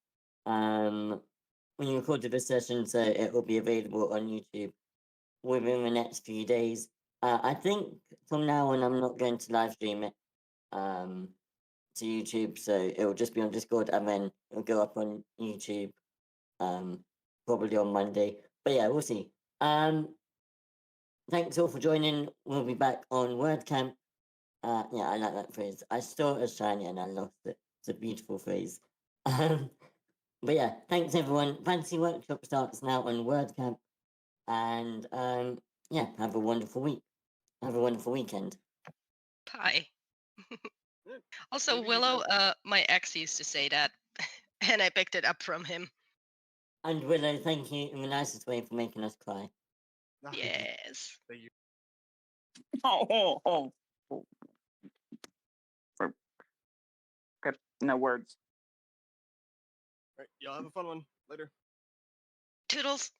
We recorded this session, so it will be available on YouTube within the next few days. I think from now on, I'm not going to live stream it to YouTube, so it will just be on Discord, and then it'll go up on YouTube probably on Monday. But yeah, we'll see. Thanks all for joining. We'll be back on WordCamp. Yeah, I like that phrase. I saw it as shiny and I lost it. It's a beautiful phrase. But yeah, thanks everyone. Fantasy Workshop starts now on WordCamp. And yeah, have a wonderful week. Have a wonderful weekend. Bye. Yeah, Also, maybe, Willow, my ex used to say that, and I picked it up from him. And Willow, thank you in the nicest way for making us cry. Yes. Thank you. Oh. Okay, no words. All right, y'all have a fun one later. Toodles.